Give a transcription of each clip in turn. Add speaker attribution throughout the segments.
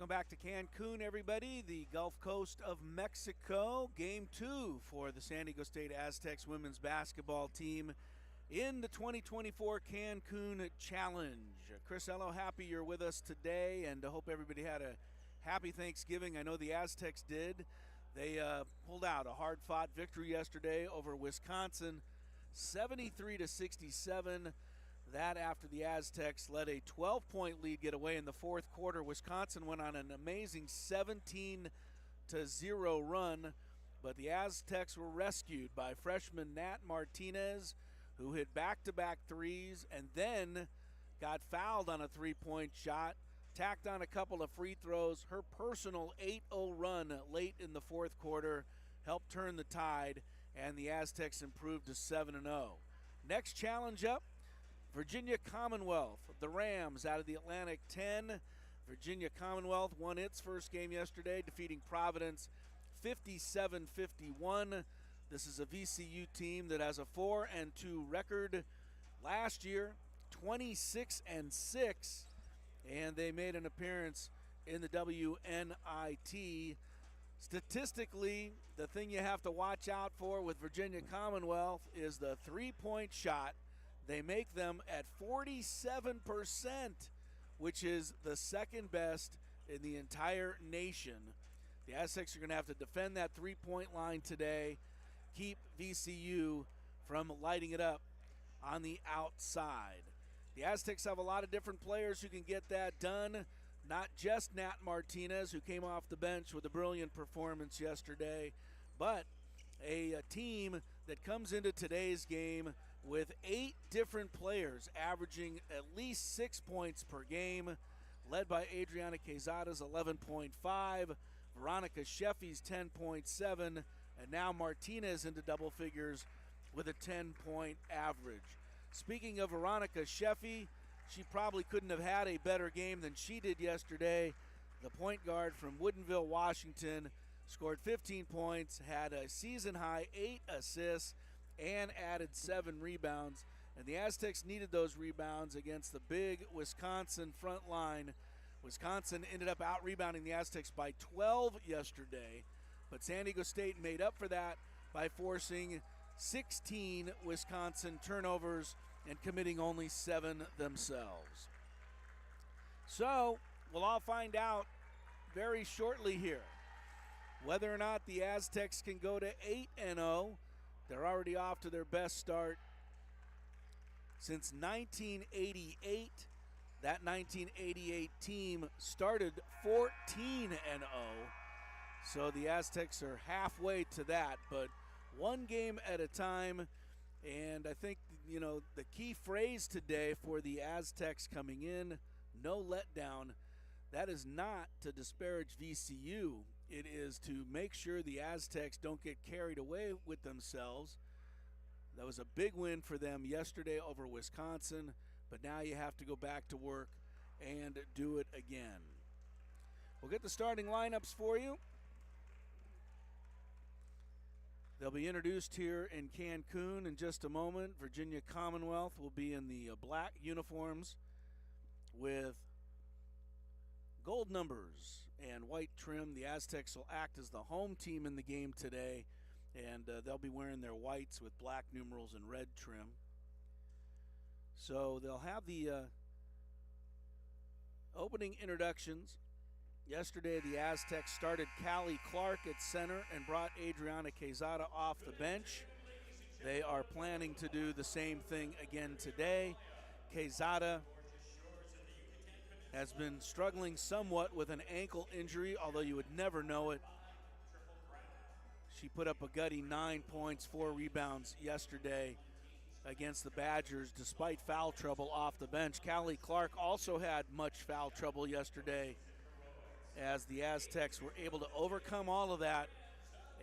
Speaker 1: Welcome back to Cancun, everybody, the Gulf Coast of Mexico. Game 2 for the San Diego State Aztecs women's basketball team in the 2024 Cancun Challenge. Chris Ello, happy you're with us today, and I hope everybody had a happy Thanksgiving. I know the Aztecs did. They pulled out a hard-fought victory yesterday over Wisconsin, 73-67. That after the Aztecs let a 12-point lead get away in the fourth quarter. Wisconsin went on an amazing 17-0 run, but the Aztecs were rescued by freshman Nat Martinez, who hit back-to-back threes and then got fouled on a three-point shot, tacked on a couple of free throws. Her personal 8-0 run late in the fourth quarter helped turn the tide, and the Aztecs improved to 7-0. Next challenge up, Virginia Commonwealth, the Rams out of the Atlantic 10. Virginia Commonwealth won its first game yesterday, defeating Providence 57-51. This is a VCU team that has a 4-2 record. Last year, 26-6, and they made an appearance in the WNIT. Statistically, the thing you have to watch out for with Virginia Commonwealth is the three-point shot. They make them at 47%, which is the second best in the entire nation. The Aztecs are going to have to defend that three-point line today, keep VCU from lighting it up on the outside. The Aztecs have a lot of different players who can get that done, not just Nat Martinez, who came off the bench with a brilliant performance yesterday, but a team that comes into today's game with 8 different players averaging at least 6 points per game, led by Adriana Quezada's 11.5, Veronica Sheffy's 10.7, and now Martinez into double figures with a 10-point average. Speaking of Veronica Sheffy, she probably couldn't have had a better game than she did yesterday. The point guard from Woodinville, Washington, scored 15 points, had a season-high 8 assists, and added 7 rebounds. And the Aztecs needed those rebounds against the big Wisconsin front line. Wisconsin ended up out-rebounding the Aztecs by 12 yesterday, but San Diego State made up for that by forcing 16 Wisconsin turnovers and committing only 7 themselves. So we'll all find out very shortly here whether or not the Aztecs can go to 8-0. They're already off to their best start since 1988. That 1988 team started 14-0. So the Aztecs are halfway to that, but one game at a time. And I think, the key phrase today for the Aztecs coming in, no letdown. That is not to disparage VCU. It is to make sure the Aztecs don't get carried away with themselves. That was a big win for them yesterday over Wisconsin, but now you have to go back to work and do it again. We'll get the starting lineups for you. They'll be introduced here in Cancun in just a moment. Virginia Commonwealth will be in the black uniforms with gold numbers and white trim. The Aztecs will act as the home team in the game today, and they'll be wearing their whites with black numerals and red trim. So they'll have the opening introductions. Yesterday, the Aztecs started Callie Clark at center and brought Adriana Quezada off the bench. They are planning to do the same thing again today. Quezada has been struggling somewhat with an ankle injury, although you would never know it. She put up a gutty 9 points, 4 rebounds yesterday against the Badgers despite foul trouble off the bench. Callie Clark also had much foul trouble yesterday as the Aztecs were able to overcome all of that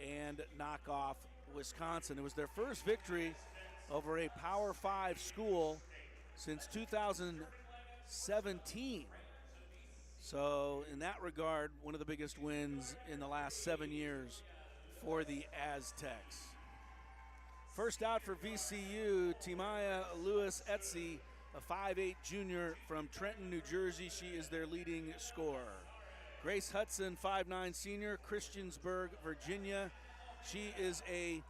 Speaker 1: and knock off Wisconsin. It was their first victory over a Power 5 school since 2017. So in that regard, one of the biggest wins in the last 7 years for the Aztecs. First out for VCU, Timaya Lewis-Etzi, a 5'8 junior from Trenton, New Jersey. She is their leading scorer. Grace Hudson, 5'9" senior, Christiansburg, Virginia. She is a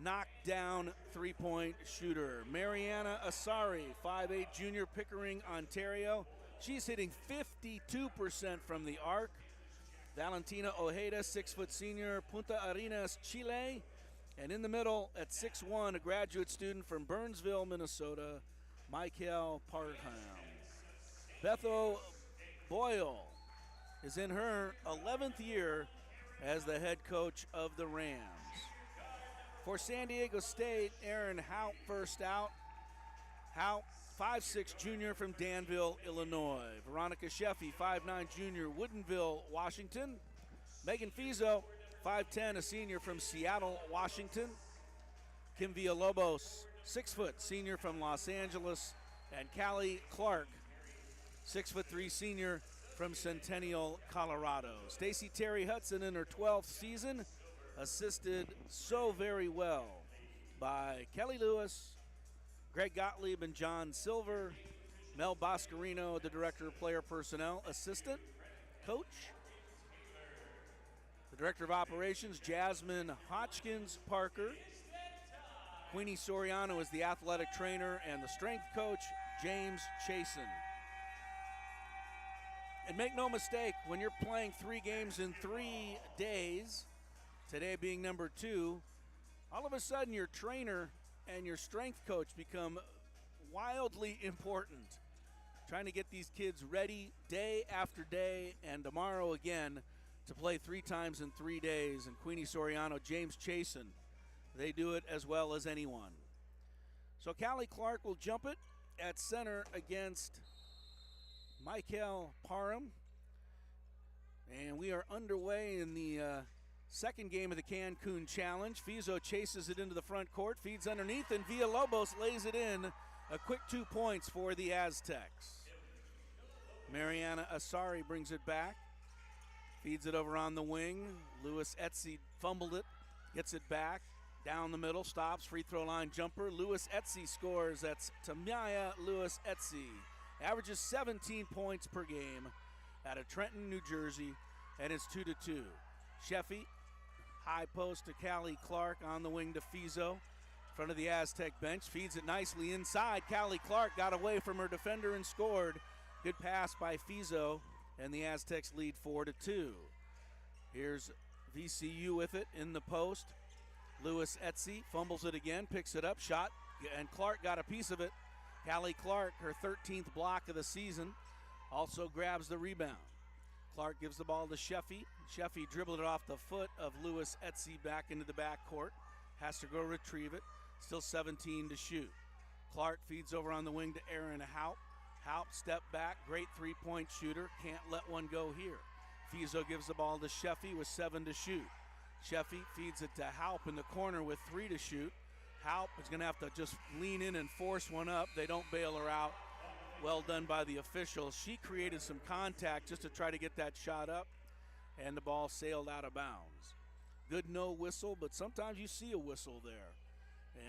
Speaker 1: knockdown three-point shooter. Mariana Asari, 5'8" junior, Pickering, Ontario. She's hitting 52% from the arc. Valentina Ojeda, 6' senior, Punta Arenas, Chile. And in the middle at 6'1", a graduate student from Burnsville, Minnesota, Michael Parham. Betho Boyle is in her 11th year as the head coach of the Rams. For San Diego State, Aaron Haupt first out. Haupt, 5'6" junior from Danville, Illinois. Veronica Sheffy, 5'9" junior, Woodinville, Washington. Megan Fizo, 5'10", a senior from Seattle, Washington. Kim Villalobos, 6' senior from Los Angeles. And Callie Clark, 6'3" senior from Centennial, Colorado. Stacy Terry Hudson in her 12th season, assisted so very well by Kelly Lewis, Greg Gottlieb, and John Silver. Mel Boscarino, the director of player personnel, assistant coach. The director of operations, Jasmine Hodgkins Parker. Queenie Soriano is the athletic trainer, and the strength coach, James Chasen. And make no mistake, when you're playing 3 games in 3 days, today being number 2, all of a sudden your trainer and your strength coach become wildly important. Trying to get these kids ready day after day, and tomorrow again to play 3 times in 3 days. And Queenie Soriano, James Chasen, they do it as well as anyone. So Callie Clark will jump it at center against Michael Parham. And we are underway in the second game of the Cancun Challenge. Fizo chases it into the front court, feeds underneath, and Villalobos lays it in. A quick 2 points for the Aztecs. Mariana Asari brings it back, feeds it over on the wing. Lewis Etsy fumbled it, gets it back, down the middle, stops, free throw line jumper. Lewis Etsy scores. That's Tamaya Lewis Etsy. Averages 17 points per game out of Trenton, New Jersey, and it's 2-2. Sheffy, high post to Callie Clark, on the wing to Fizo. Front of the Aztec bench, feeds it nicely inside. Callie Clark got away from her defender and scored. Good pass by Fizo, and the Aztecs lead 4-2. Here's VCU with it in the post. Lewis Etsy fumbles it again, picks it up, shot, and Clark got a piece of it. Callie Clark, her 13th block of the season, also grabs the rebound. Clark gives the ball to Sheffy. Sheffy dribbled it off the foot of Lewis Etsy back into the backcourt. Has to go retrieve it. Still 17 to shoot. Clark feeds over on the wing to Aaron Haupt. Haupt step back, great three-point shooter. Can't let one go here. Fizo gives the ball to Sheffy with 7 to shoot. Sheffy feeds it to Haupt in the corner with 3 to shoot. Haupt is going to have to just lean in and force one up. They don't bail her out. Well done by the officials. She created some contact just to try to get that shot up, and the ball sailed out of bounds. Good no whistle, but sometimes you see a whistle there,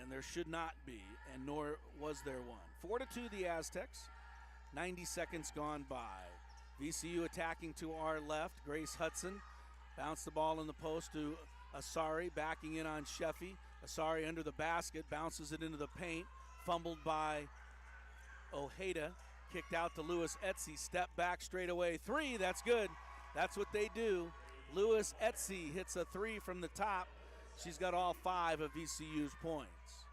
Speaker 1: and there should not be, and nor was there one. 4-2 the Aztecs. 90 seconds gone by. VCU attacking to our left. Grace Hudson bounced the ball in the post to Asari, backing in on Sheffy. Asari under the basket, bounces it into the paint, fumbled by Ojeda, kicked out to Lewis Etsy, step back straight away, 3, that's good. That's what they do. Lewis Etsy hits a 3 from the top. She's got all 5 of VCU's points.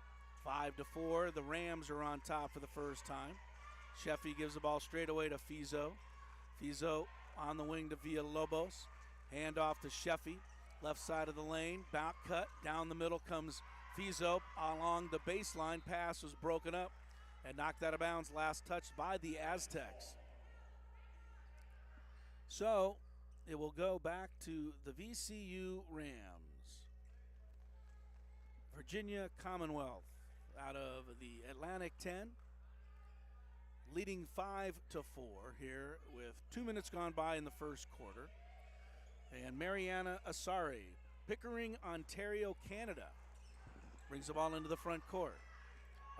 Speaker 1: 5-4, the Rams are on top for the first time. Sheffy gives the ball straight away to Fizo. Fizo on the wing to Villalobos. Hand off to Sheffy. Left side of the lane, back cut, down the middle comes Fizo along the baseline. Pass was broken up and knocked out of bounds, last touched by the Aztecs. So it will go back to the VCU Rams. Virginia Commonwealth out of the Atlantic 10, leading 5-4 here with 2 minutes gone by in the first quarter. And Mariana Asari, Pickering, Ontario, Canada, brings the ball into the front court.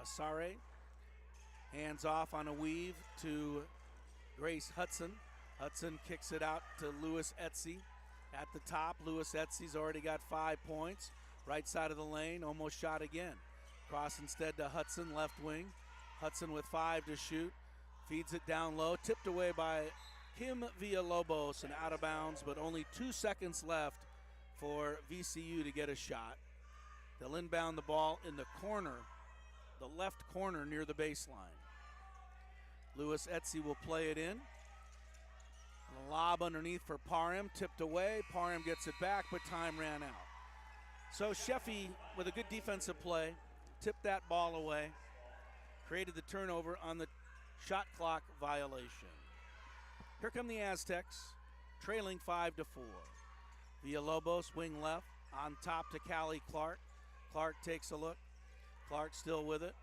Speaker 1: Asari hands off on a weave to Grace Hudson. Hudson kicks it out to Lewis Etsy. At the top, Lewis Etsy's already got 5 points. Right side of the lane, almost shot again. Cross instead to Hudson, left wing. Hudson with 5 to shoot. Feeds it down low, tipped away by Kim Villalobos and out of bounds, but only 2 seconds left for VCU to get a shot. They'll inbound the ball in the corner, the left corner near the baseline. Lewis Etsy will play it in. A lob underneath for Parham, tipped away. Parham gets it back, but time ran out. So Sheffy, with a good defensive play, tipped that ball away, created the turnover on the shot clock violation. Here come the Aztecs, trailing 5-4. Villalobos, wing left, on top to Callie Clark. Clark takes a look. Clark still with it.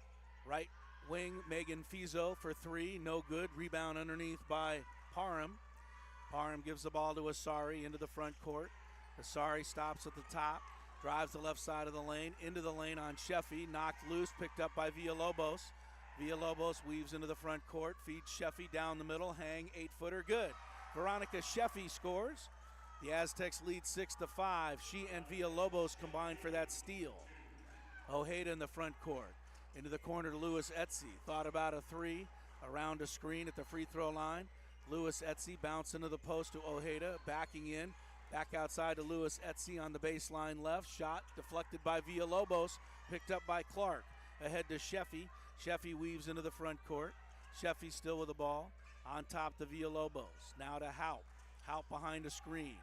Speaker 1: Right wing, Megan Fizo for 3, no good. Rebound underneath by Parham. Parham gives the ball to Asari into the front court. Asari stops at the top, drives the left side of the lane, into the lane on Sheffy, knocked loose, picked up by Villalobos. Villalobos weaves into the front court, feeds Sheffy down the middle, hang, 8-footer, good. Veronica Sheffy scores. The Aztecs lead 6-5. She and Villalobos combine for that steal. Ojeda in the front court. Into the corner to Lewis Etsy. Thought about a 3, around a screen at the free throw line. Lewis Etsy bounce into the post to Ojeda, backing in. Back outside to Lewis Etsy on the baseline left. Shot deflected by Villalobos, picked up by Clark. Ahead to Sheffy. Sheffy weaves into the front court. Sheffy still with the ball. On top to Villalobos. Now to Haupt. Haupt behind a screen.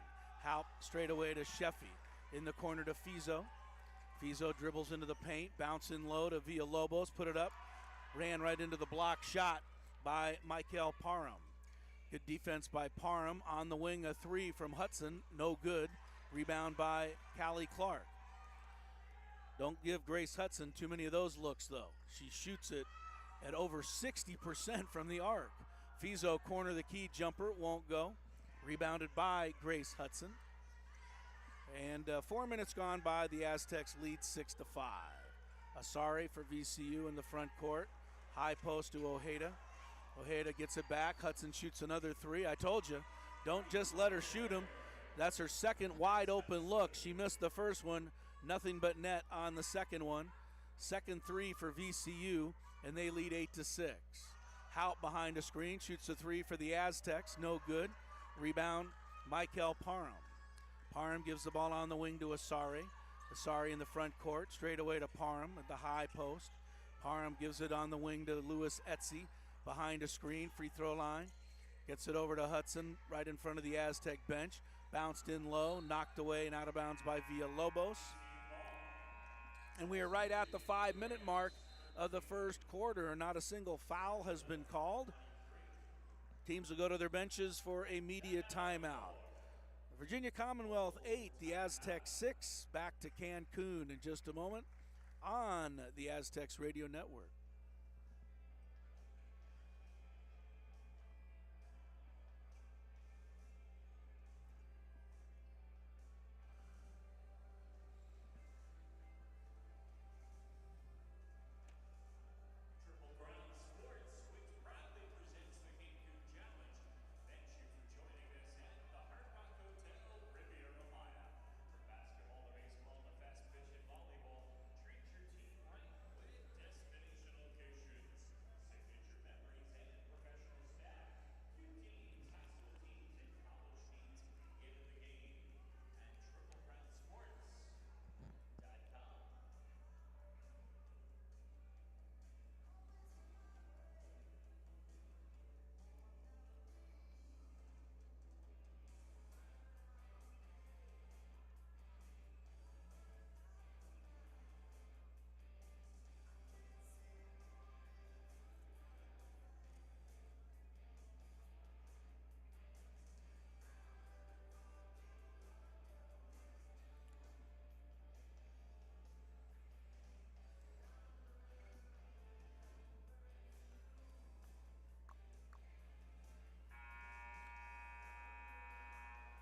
Speaker 1: Haupt straight away to Sheffy. In the corner to Fizo. Fizo dribbles into the paint. Bounce in low to Villalobos. Put it up. Ran right into the block shot by Michael Parham. Good defense by Parham. On the wing, a 3 from Hudson. No good. Rebound by Callie Clark. Don't give Grace Hudson too many of those looks, though. She shoots it at over 60% from the arc. Fizo corner the key jumper, won't go. Rebounded by Grace Hudson. And 4 minutes gone by, the Aztecs lead 6-5. Asari for VCU in the front court. High post to Ojeda. Ojeda gets it back. Hudson shoots another 3. I told you, don't just let her shoot him. That's her second wide open look. She missed the first one. Nothing but net on the second one. Second 3 for VCU, and they lead 8-6. Haupt behind a screen, shoots a 3 for the Aztecs. No good. Rebound, Michael Parham. Parham gives the ball on the wing to Asari. Asari in the front court, straight away to Parham at the high post. Parham gives it on the wing to Lewis Etsy. Behind a screen, free throw line. Gets it over to Hudson, right in front of the Aztec bench. Bounced in low, knocked away and out of bounds by Villalobos. And we are right at the 5-minute mark of the first quarter. Not a single foul has been called. Teams will go to their benches for a media timeout. Virginia Commonwealth 8, the Aztecs 6. Back to Cancun in just a moment on the Aztecs Radio Network.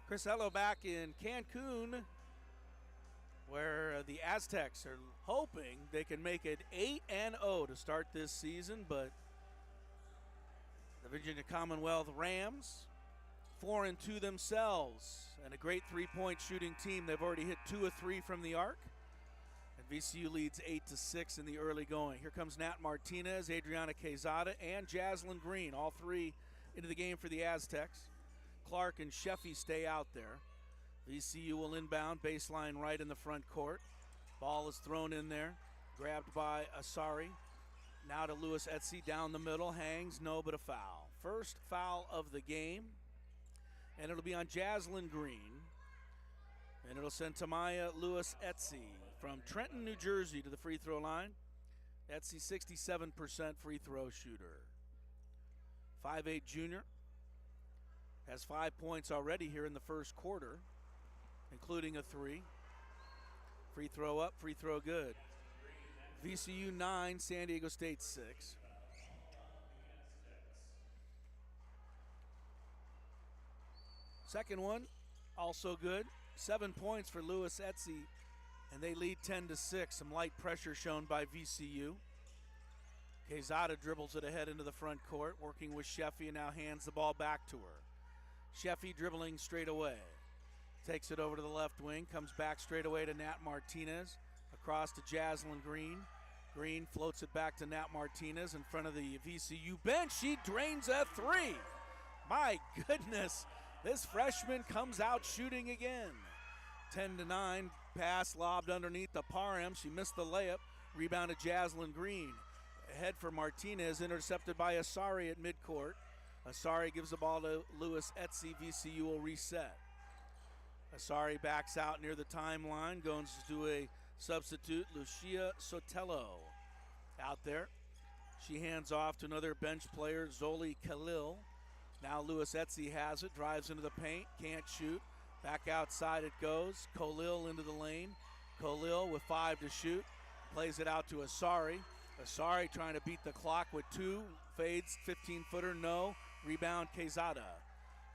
Speaker 1: Chris Ello back in Cancun, where the Aztecs are hoping they can make it 8-0 to start this season, but the Virginia Commonwealth Rams 4-2 themselves, and a great three-point shooting team. They've already hit 2 of 3 from the arc. And VCU leads 8-6 in the early going. Here comes Nat Martinez, Adriana Quezada, and Jaslyn Green, all three into the game for the Aztecs. Clark and Sheffy stay out there. VCU will inbound, baseline right in the front court. Ball is thrown in there, grabbed by Asari. Now to Lewis Etsy down the middle, hangs, no, but a foul. First foul of the game, and it'll be on Jaslyn Green. And it'll send Tamaya Lewis Etsy from Trenton, New Jersey to the free throw line. Etsy, 67% free throw shooter. 5'8" junior. Has 5 points already here in the first quarter, including a 3. Free throw up, free throw good. VCU 9, San Diego State 6. Second one, also good. 7 points for Lewis Etsy, and they lead 10-6. Some light pressure shown by VCU. Quezada dribbles it ahead into the front court, working with Sheffy, and now hands the ball back to her. Sheffy dribbling straight away. Takes it over to the left wing, comes back straight away to Nat Martinez. Across to Jaslyn Green. Green floats it back to Nat Martinez in front of the VCU bench. She drains a 3. My goodness, this freshman comes out shooting again. 10-9, pass lobbed underneath the Parham. She missed the layup. Rebound to Jaslyn Green. Ahead for Martinez, intercepted by Asari at midcourt. Asari gives the ball to Lewis Etsy. VCU will reset. Asari backs out near the timeline, goes to a substitute, Lucia Sotelo. Out there. She hands off to another bench player, Zoli Khalil. Now Lewis Etsy has it, drives into the paint, can't shoot. Back outside it goes. Khalil into the lane. Khalil with 5 to shoot. Plays it out to Asari. Asari trying to beat the clock with 2. Fades, 15-footer, no. Rebound, Quezada.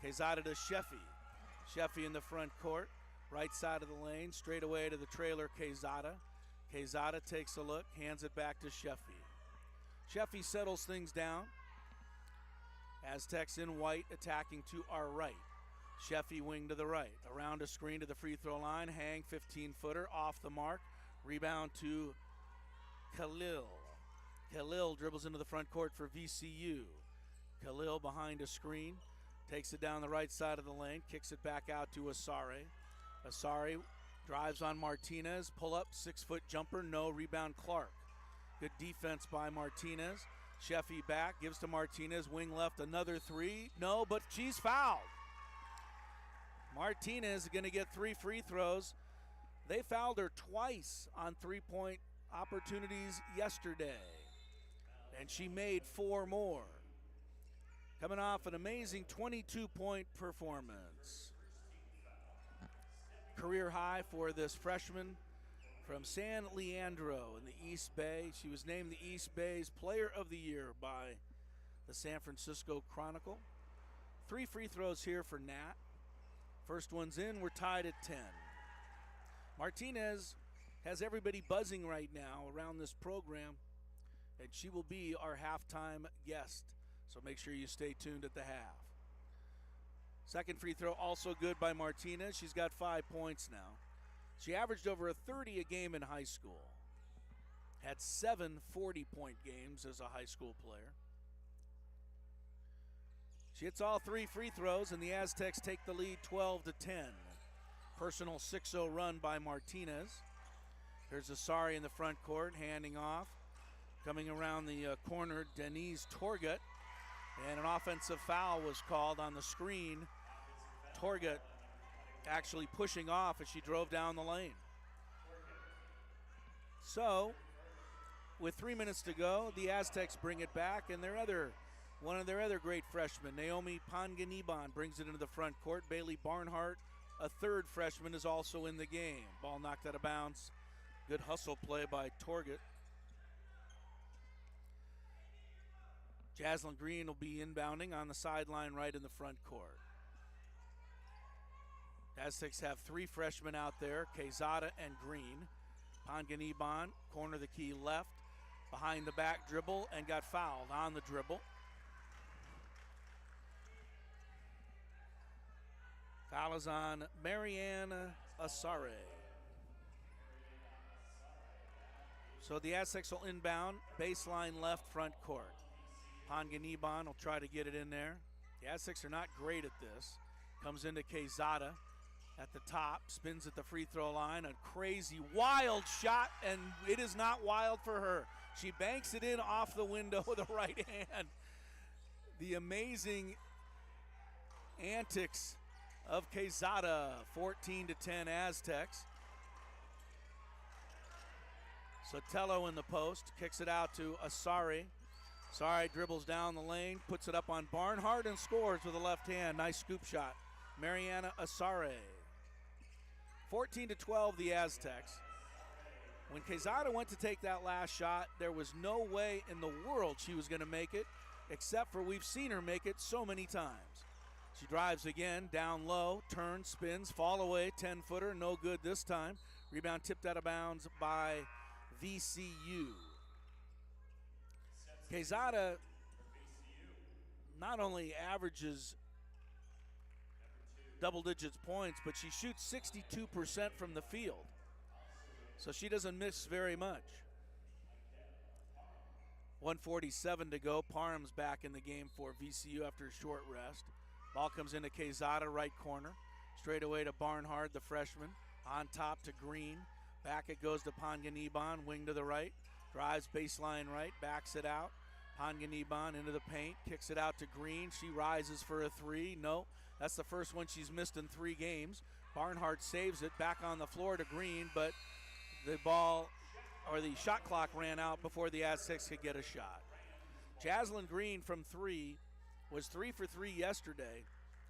Speaker 1: Quezada to Sheffy. Sheffy in the front court. Right side of the lane, straight away to the trailer, Quezada. Quezada takes a look, hands it back to Sheffy. Sheffy settles things down. Aztecs in white, attacking to our right. Sheffy wing to the right. Around a screen to the free throw line. Hang, 15-footer, off the mark. Rebound to Khalil. Khalil dribbles into the front court for VCU. Khalil behind a screen. Takes it down the right side of the lane. Kicks it back out to Asari. Asari drives on Martinez. Pull up, 6-foot jumper, no. Rebound Clark. Good defense by Martinez. Sheffy back, gives to Martinez. Wing left, another 3. No, but she's fouled. Martinez is going to get 3 free throws. They fouled her twice on 3-point opportunities yesterday, and she made 4 more. Coming off an amazing 22-point performance. Career high for this freshman from San Leandro in the East Bay. She was named the East Bay's Player of the Year by the San Francisco Chronicle. 3 free throws here for Nat. First one's in, we're tied at 10. Martinez has everybody buzzing right now around this program, and she will be our halftime guest. So make sure you stay tuned at the half. Second free throw also good by Martinez. She's got 5 points now. She averaged over a 30 a game in high school. Had 7 40-point games as a high school player. She hits all 3 free throws, and the Aztecs take the lead 12-10. Personal 6-0 run by Martinez. Here's Asari in the front court, handing off. Coming around the corner, Denise Torgut. And an offensive foul was called on the screen. Torgut actually pushing off as she drove down the lane. So, with 3 minutes to go, the Aztecs bring it back, and one of their other great freshmen, Naomi Panganiban, brings it into the front court. Bailey Barnhart, a third freshman, is also in the game. Ball knocked out of bounds. Good hustle play by Torgut. Jaslyn Green will be inbounding on the sideline right in the front court. Aztecs have 3 freshmen out there, Quezada and Green. Panganiban, corner the key left, behind the back dribble, and got fouled on the dribble. Foul is on Marianne Asare. So the Aztecs will inbound, baseline left front court. Panganiban will try to get it in there. The Aztecs are not great at this. Comes into Quezada at the top, spins at the free throw line. A crazy, wild shot, and it is not wild for her. She banks it in off the window with the right hand. The amazing antics of Quezada, 14-10 Aztecs. Sotelo in the post, kicks it out to Asari. Asari dribbles down the lane, puts it up on Barnhart and scores with a left hand. Nice scoop shot. Mariana Asare. 14-12 the Aztecs. When Quezada went to take that last shot, there was no way in the world she was going to make it, except for we've seen her make it so many times. She drives again, down low, turns, spins, fall away, 10-footer, no good this time. Rebound tipped out of bounds by VCU. Quezada not only averages double digits points, but she shoots 62% from the field. So she doesn't miss very much. 1:47 to go. Parham's back in the game for VCU after a short rest. Ball comes into Quezada, right corner. Straight away to Barnhart, the freshman. On top to Green. Back it goes to Panganiban, wing to the right. Drives baseline right, backs it out. Panganiban into the paint, kicks it out to Green. She rises for a three. No, that's the first one she's missed in 3 games. Barnhart saves it, back on the floor to Green, but the ball, or the shot clock ran out before the Aztecs could get a shot. Jaslyn Green from 3 was 3 for 3 yesterday.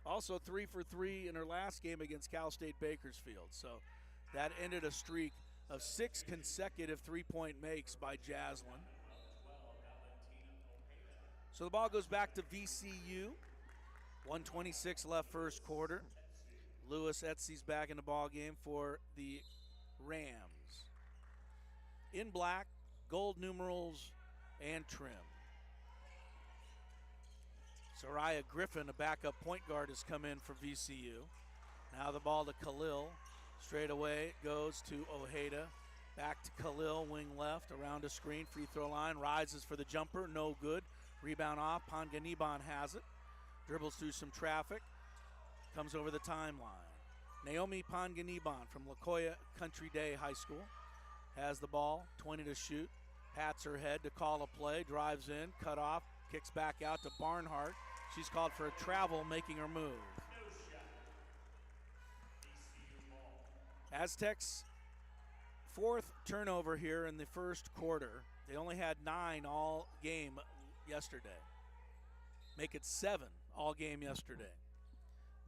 Speaker 1: Also 3 for 3 in her last game against Cal State Bakersfield. So that ended a streak of 6 consecutive three-point makes by Jaslyn. So the ball goes back to VCU. 1:26 left first quarter. Lewis Etsy's back in the ball game for the Rams. In black, gold numerals, and trim. Soraya Griffin, a backup point guard, has come in for VCU. Now the ball to Khalil. Straight away it goes to Ojeda. Back to Khalil, wing left, around a screen, free throw line, rises for the jumper, no good. Rebound off, Panganiban has it. Dribbles through some traffic, comes over the timeline. Naomi Panganiban from La Jolla Country Day High School has the ball, 20 to shoot. Pats her head to call a play, drives in, cut off, kicks back out to Barnhart. She's called for a travel, making her move. Aztecs, 4th turnover here in the first quarter. They only had 9 all game yesterday. Make it 7 all game yesterday.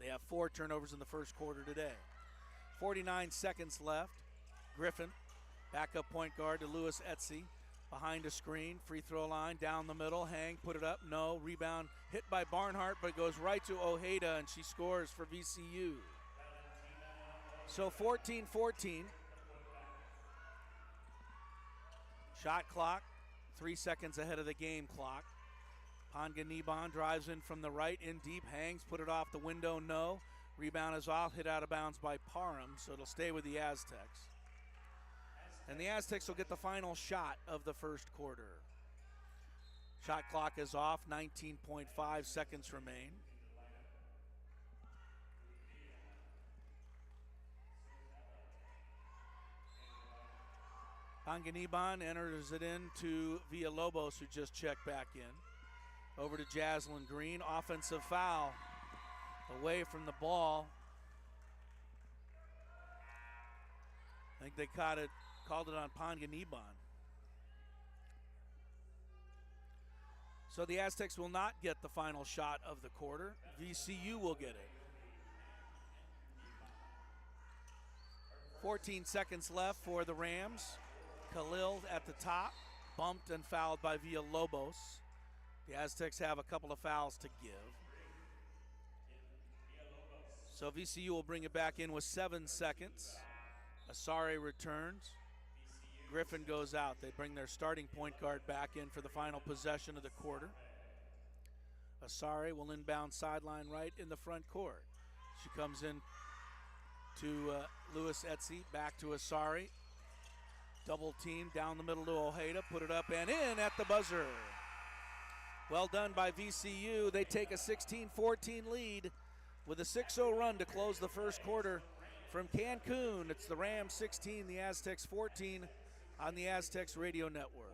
Speaker 1: They have 4 turnovers in the first quarter today. 49 seconds left. Griffin, backup point guard to Lewis Etsy. Behind a screen, free throw line, down the middle, hang, put it up, no. Rebound hit by Barnhart, but it goes right to Ojeda, and she scores for VCU. So 14-14. Shot clock, 3 seconds ahead of the game clock. Panganiban drives in from the right, in deep, hangs, put it off the window, no. Rebound is off, hit out of bounds by Parham, so it'll stay with the Aztecs. And the Aztecs will get the final shot of the first quarter. Shot clock is off, 19.5 seconds remain. Panganiban enters it into Villalobos, who just checked back in. Over to Jaslyn Green, offensive foul away from the ball. I think they called it on Panganiban. So the Aztecs will not get the final shot of the quarter. VCU will get it. 14 seconds left for the Rams. Khalil at the top, bumped and fouled by Villalobos. The Aztecs have a couple of fouls to give. So VCU will bring it back in with 7 seconds. Asare returns. Griffin goes out. They bring their starting point guard back in for the final possession of the quarter. Asare will inbound sideline right in the front court. She comes in to Lewis Etsy, back to Asari. Double team down the middle to Ojeda, put it up and in at the buzzer. Well done by VCU. They take a 16-14 lead with a 6-0 run to close the first quarter. From Cancun, it's the Rams 16, the Aztecs 14 on the Aztecs Radio Network.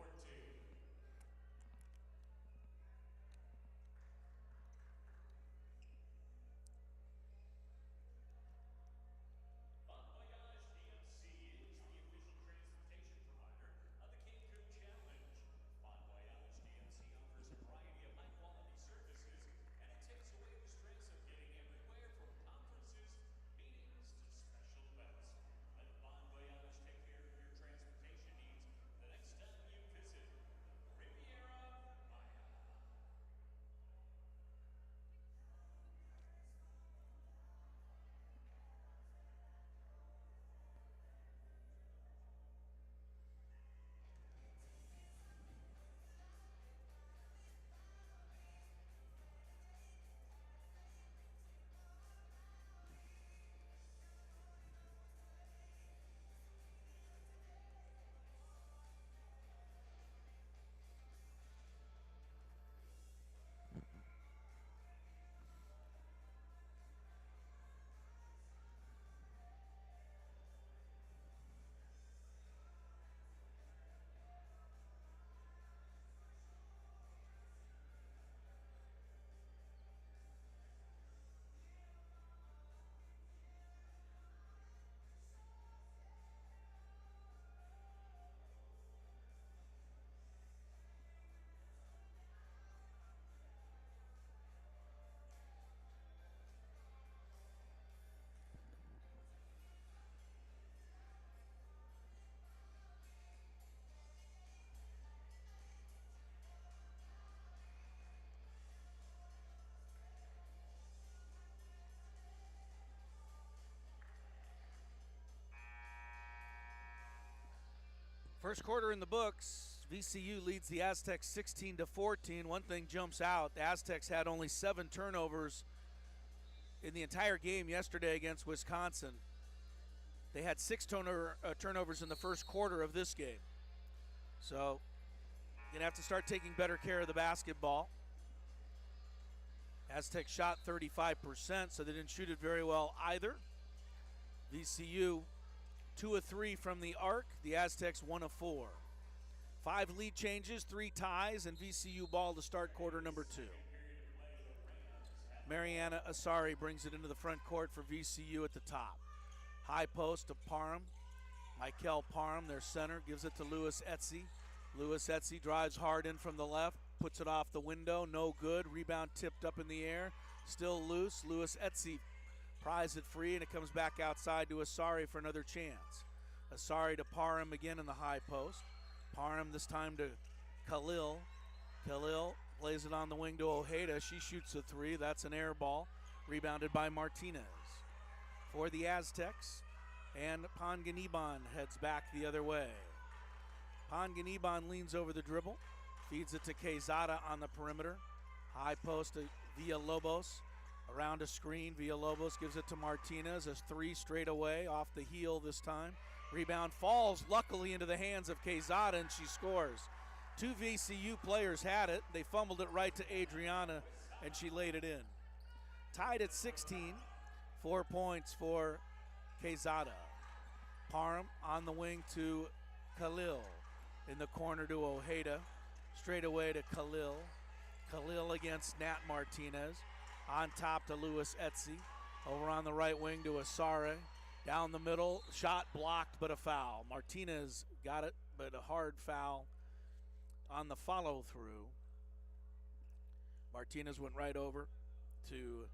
Speaker 1: First quarter in the books. VCU leads the Aztecs 16-14. One thing jumps out. The Aztecs had only 7 turnovers in the entire game yesterday against Wisconsin. They had 6 turnovers in the first quarter of this game. So, you're going to have to start taking better care of the basketball. Aztecs shot 35%, so they didn't shoot it very well either. VCU 2 of 3 from the arc. The Aztecs 1 of 4. 5 lead changes, 3 ties, and VCU ball to start quarter number 2. Mariana Asari brings it into the front court for VCU at the top. High post to Parham. Michael Parham, their center, gives it to Lewis Etsy. Lewis Etsy drives hard in from the left, puts it off the window, no good. Rebound tipped up in the air, still loose. Lewis Etsy pries it free, and it comes back outside to Asari for another chance. Asari to Parham again in the high post. Parham this time to Khalil. Khalil plays it on the wing to Ojeda. She shoots a 3. That's an air ball. Rebounded by Martinez. For the Aztecs, and Panganiban heads back the other way. Panganiban leans over the dribble, feeds it to Quezada on the perimeter. High post to Villalobos. Around a screen, Villalobos gives it to Martinez. A 3 straight away, off the heel this time. Rebound falls luckily into the hands of Quezada, and she scores. 2 VCU players had it. They fumbled it right to Adriana, and she laid it in. Tied at 16, 4 points for Quezada. Parham on the wing to Khalil. In the corner to Ojeda. Straight away to Khalil. Khalil against Nat Martinez. On top to Lewis Etsy. Over on the right wing to Asare. Down the middle, shot blocked, but a foul. Martinez got it, but a hard foul on the follow-through. Martinez went right over to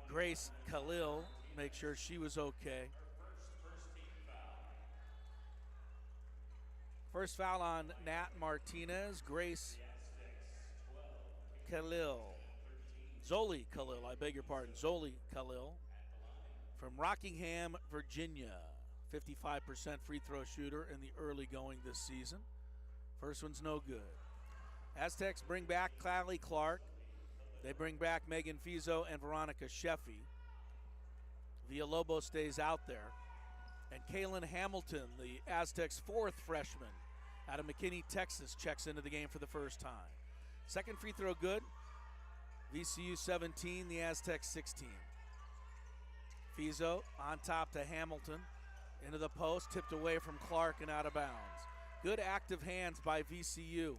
Speaker 1: Grace Khalil, make sure she was okay. First foul on Nat Martinez, Grace Khalil. Zoli Khalil, I beg your pardon, Zoli Khalil from Rockingham, Virginia. 55% free throw shooter in the early going this season. First one's no good. Aztecs bring back Callie Clark. They bring back Megan Fizo and Veronica Sheffy. Villalobos stays out there. And Kaylin Hamilton, the Aztecs' fourth freshman out of McKinney, Texas, checks into the game for the first time. Second free throw good. VCU 17, the Aztecs 16. Fizo on top to Hamilton. Into the post, tipped away from Clark and out of bounds. Good active hands by VCU.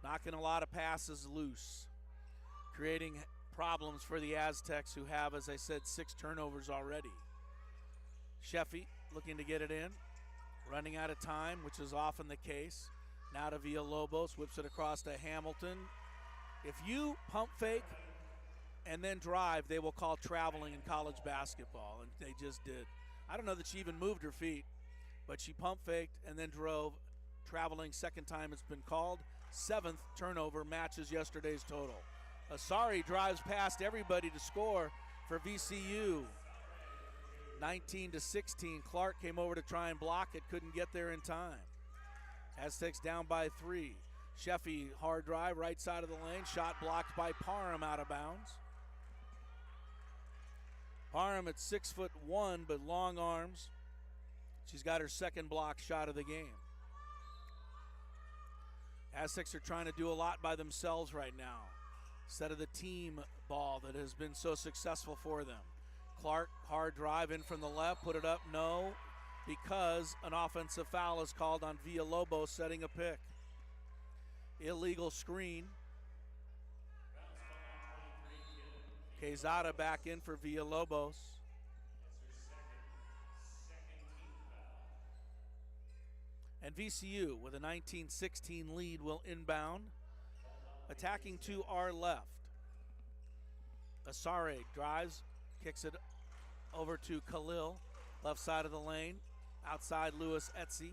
Speaker 1: Knocking a lot of passes loose. Creating problems for the Aztecs, who have, as I said, 6 turnovers already. Sheffy looking to get it in. Running out of time, which is often the case. Now to Villalobos, whips it across to Hamilton. If you pump fake and then drive, they will call traveling in college basketball, and they just did. I don't know that she even moved her feet, but she pump faked and then drove. Traveling, second time it's been called. 7th turnover, matches yesterday's total. Asari drives past everybody to score for VCU. 19-16. Clark came over to try and block it, couldn't get there in time. Aztecs down by 3. Sheffy, hard drive, right side of the lane. Shot blocked by Parham, out of bounds. Parham at 6'1", but long arms. She's got her second block shot of the game. Aztecs are trying to do a lot by themselves right now, instead of the team ball that has been so successful for them. Clark, hard drive in from the left, put it up, no, because an offensive foul is called on Villalobos, setting a pick. Illegal screen. Quezada back in for Villalobos. And VCU with a 19-16 lead will inbound. Attacking to our left. Asare drives, kicks it over to Khalil. Left side of the lane. Outside Lewis Etsy.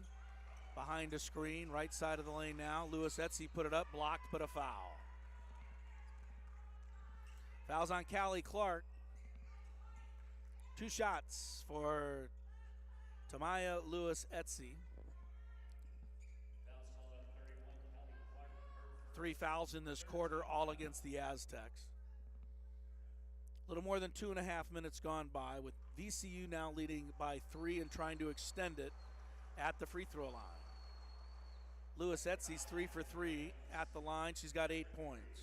Speaker 1: Behind a screen, right side of the lane now. Lewis Etsy put it up, blocked, but a foul. Fouls on Callie Clark. 2 shots for Tamaya Lewis Etsy. 3 fouls in this quarter, all against the Aztecs. A little more than 2.5 minutes gone by, with VCU now leading by 3 and trying to extend it at the free throw line. Lewis Etsy's 3 for 3 at the line. She's got 8 points.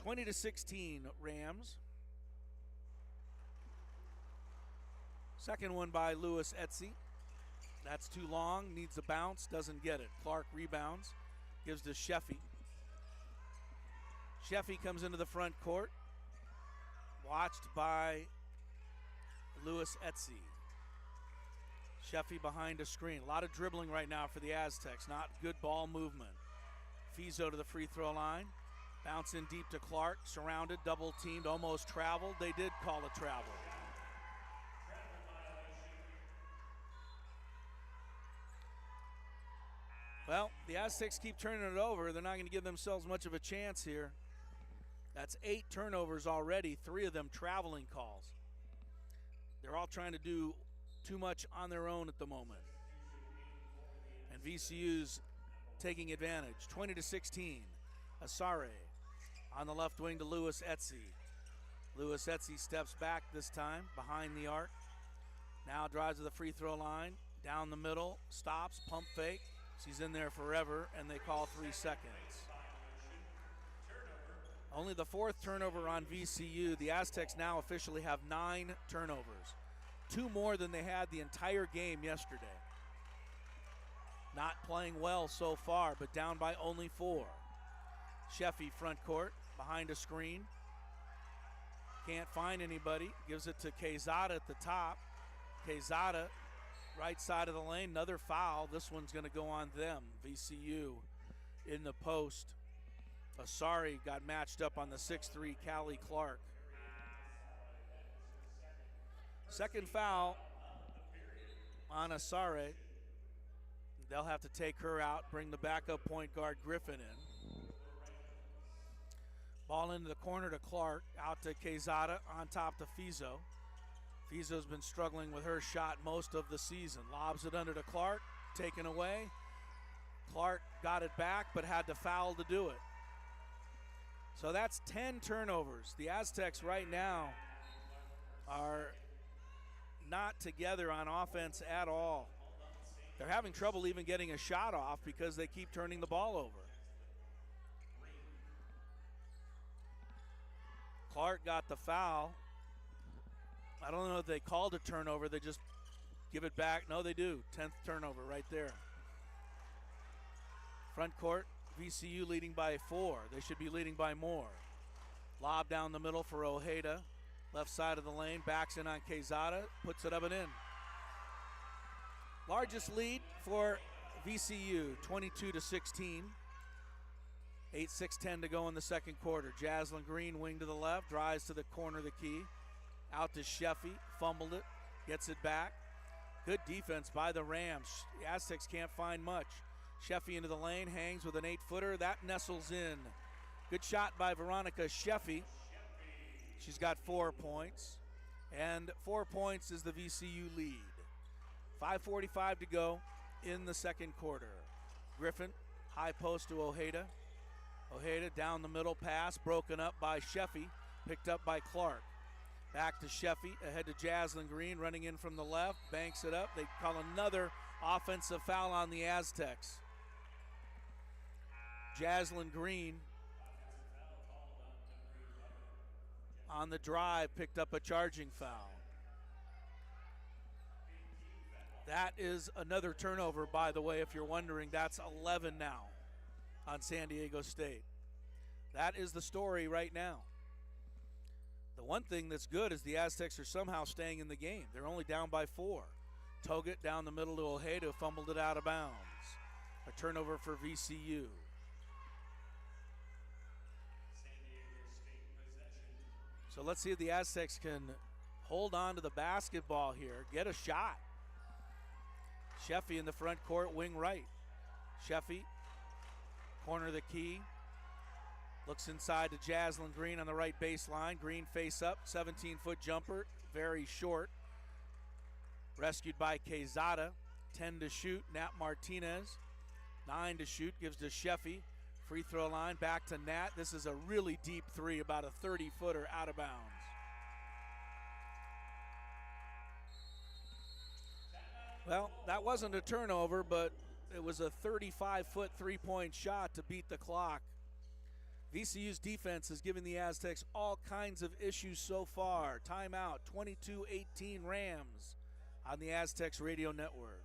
Speaker 1: 20-16 Rams. Second one by Lewis Etsy. That's too long, needs a bounce, doesn't get it. Clark rebounds, gives to Sheffy. Sheffy comes into the front court, watched by Lewis Etsy. Sheffy behind a screen. A lot of dribbling right now for the Aztecs, not good ball movement. Fizo to the free throw line. Bounce in deep to Clark, surrounded, double teamed, almost traveled. They did call a travel. Well, the Aztecs keep turning it over. They're not going to give themselves much of a chance here. That's 8 turnovers already, 3 of them traveling calls. They're all trying to do too much on their own at the moment. And VCU's taking advantage. 20-16. Asare on the left wing to Lewis Etsy. Lewis Etsy steps back this time, behind the arc. Now drives to the free throw line, down the middle, stops, pump fake. She's in there forever, and they call 3 seconds. Only the 4th turnover on VCU. The Aztecs now officially have 9 turnovers. 2 more than they had the entire game yesterday. Not playing well so far, but down by only 4. Sheffy front court, behind a screen. Can't find anybody. Gives it to Quezada at the top. Quezada, right side of the lane, another foul. This one's going to go on them. VCU in the post. Asari got matched up on the 6'3", Callie Clark. Second foul on Asare. They'll have to take her out, bring the backup point guard Griffin in. Ball into the corner to Clark, out to Quezada, on top to Fizo. Fizo's been struggling with her shot most of the season. Lobs it under to Clark, taken away. Clark got it back, but had to foul to do it. So that's 10 turnovers. The Aztecs right now are not together on offense at all. They're having trouble even getting a shot off because they keep turning the ball over. Clark got the foul. I don't know if they called a turnover. They just give it back. No, they do. 10th turnover right there. Front court, VCU leading by 4. They should be leading by more. Lob down the middle for Ojeda. Left side of the lane, backs in on Quezada, puts it up and in. Largest lead for VCU, 22-16. 8:6:10 to go in the second quarter. Jaslyn Green, wing to the left, drives to the corner of the key. Out to Sheffy, fumbled it, gets it back. Good defense by the Rams. The Aztecs can't find much. Sheffy into the lane, hangs with an 8-footer. That nestles in. Good shot by Veronica Sheffy. She's got 4 points. And 4 points is the VCU lead. 5:45 to go in the second quarter. Griffin, high post to Ojeda. Ojeda down the middle pass, broken up by Sheffy, picked up by Clark. Back to Sheffy, ahead to Jaslyn Green, running in from the left, banks it up. They call another offensive foul on the Aztecs. Jaslyn Green on the drive picked up a charging foul. That is another turnover, by the way, if you're wondering. That's 11 now on San Diego State. That is the story right now. The one thing that's good is the Aztecs are somehow staying in the game. They're only down by 4. Togut down the middle to Ojeda, fumbled it out of bounds. A turnover for VCU. So let's see if the Aztecs can hold on to the basketball here, get a shot. Sheffy in the front court, wing right. Sheffy, corner of the key. Looks inside to Jaslyn Green on the right baseline. Green face up, 17-foot jumper, very short. Rescued by Quezada. 10 to shoot, Nat Martinez. 9 to shoot, gives to Sheffy. Free throw line, back to Nat. This is a really deep three, about a 30-footer out of bounds. Well, that wasn't a turnover, but it was a 35-foot three-point shot to beat the clock. VCU's defense has given the Aztecs all kinds of issues so far. Timeout, 22-18 Rams on the Aztecs Radio Network.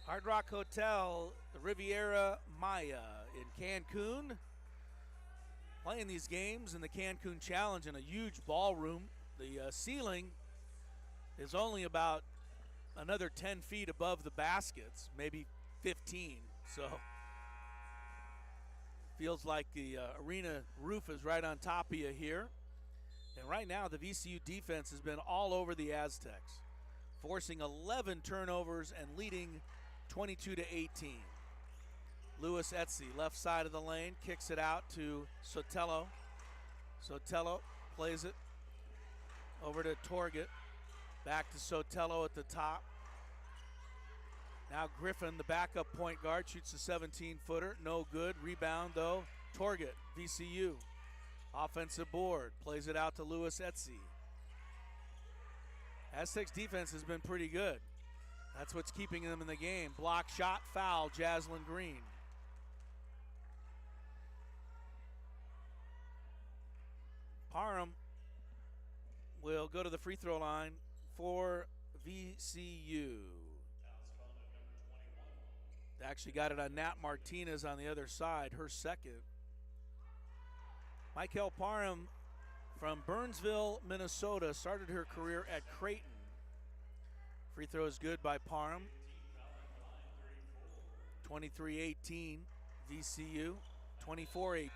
Speaker 1: Hard Rock Hotel, the Riviera Maya in Cancun. Playing these games in the Cancun Challenge in a huge ballroom. The ceiling is only about another 10 feet above the baskets, maybe 15. So feels like the arena roof is right on top of you here. And right now the VCU defense has been all over the Aztecs, forcing 11 turnovers and leading 22-18. Lewis Etsy, left side of the lane, kicks it out to Sotelo. Sotelo plays it over to Torget. Back to Sotelo at the top. Now Griffin, the backup point guard, shoots a 17-footer. No good. Rebound, though. Torget, VCU. Offensive board. Plays it out to Lewis Etsy. Aztecs defense has been pretty good. That's what's keeping them in the game. Block shot, foul, Jaslyn Green. Parham will go to the free throw line for VCU. They actually got it on Nat Martinez on the other side, her second. Michael Parham from Burnsville, Minnesota, started her career at Creighton. Free throw is good by Parham. 23-18, VCU, 24-18.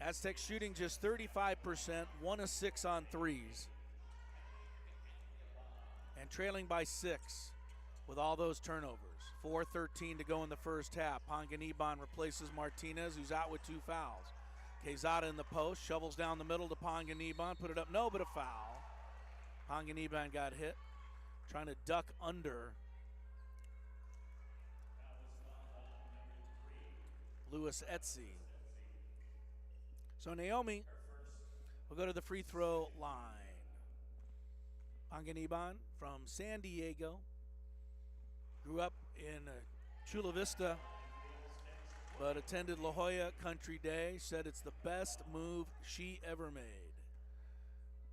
Speaker 1: Aztecs shooting just 35%, 1 of 6 on threes. And trailing by 6 with all those turnovers. 4:13 to go in the first half. Panganiban replaces Martinez, who's out with 2 fouls. Quezada in the post, shovels down the middle to Panganiban, put it up, no, but a foul. Panganiban got hit, trying to duck under Lewis Etsy. So Naomi will go to the free throw line. Panganiban from San Diego. Grew up in Chula Vista, but attended La Jolla Country Day. Said it's the best move she ever made.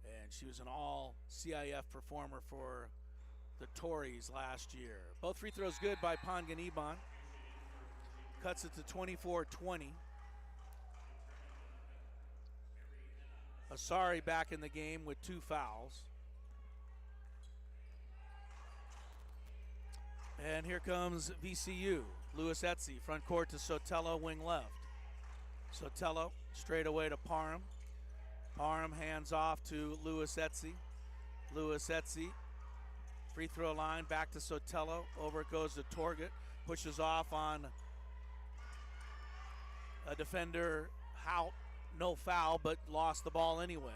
Speaker 1: And she was an all-CIF performer for the Tories last year. Both free throws good by Panganiban. Cuts it to 24-20. Asari back in the game with 2 fouls. And here comes VCU. Lewis Etsy, front court to Sotelo, wing left. Sotelo straight away to Parham. Parham hands off to Lewis Etsy. Lewis Etsy, free throw line, back to Sotelo. Over it goes to Torget. Pushes off on a defender, Hout. No foul, but lost the ball anyway.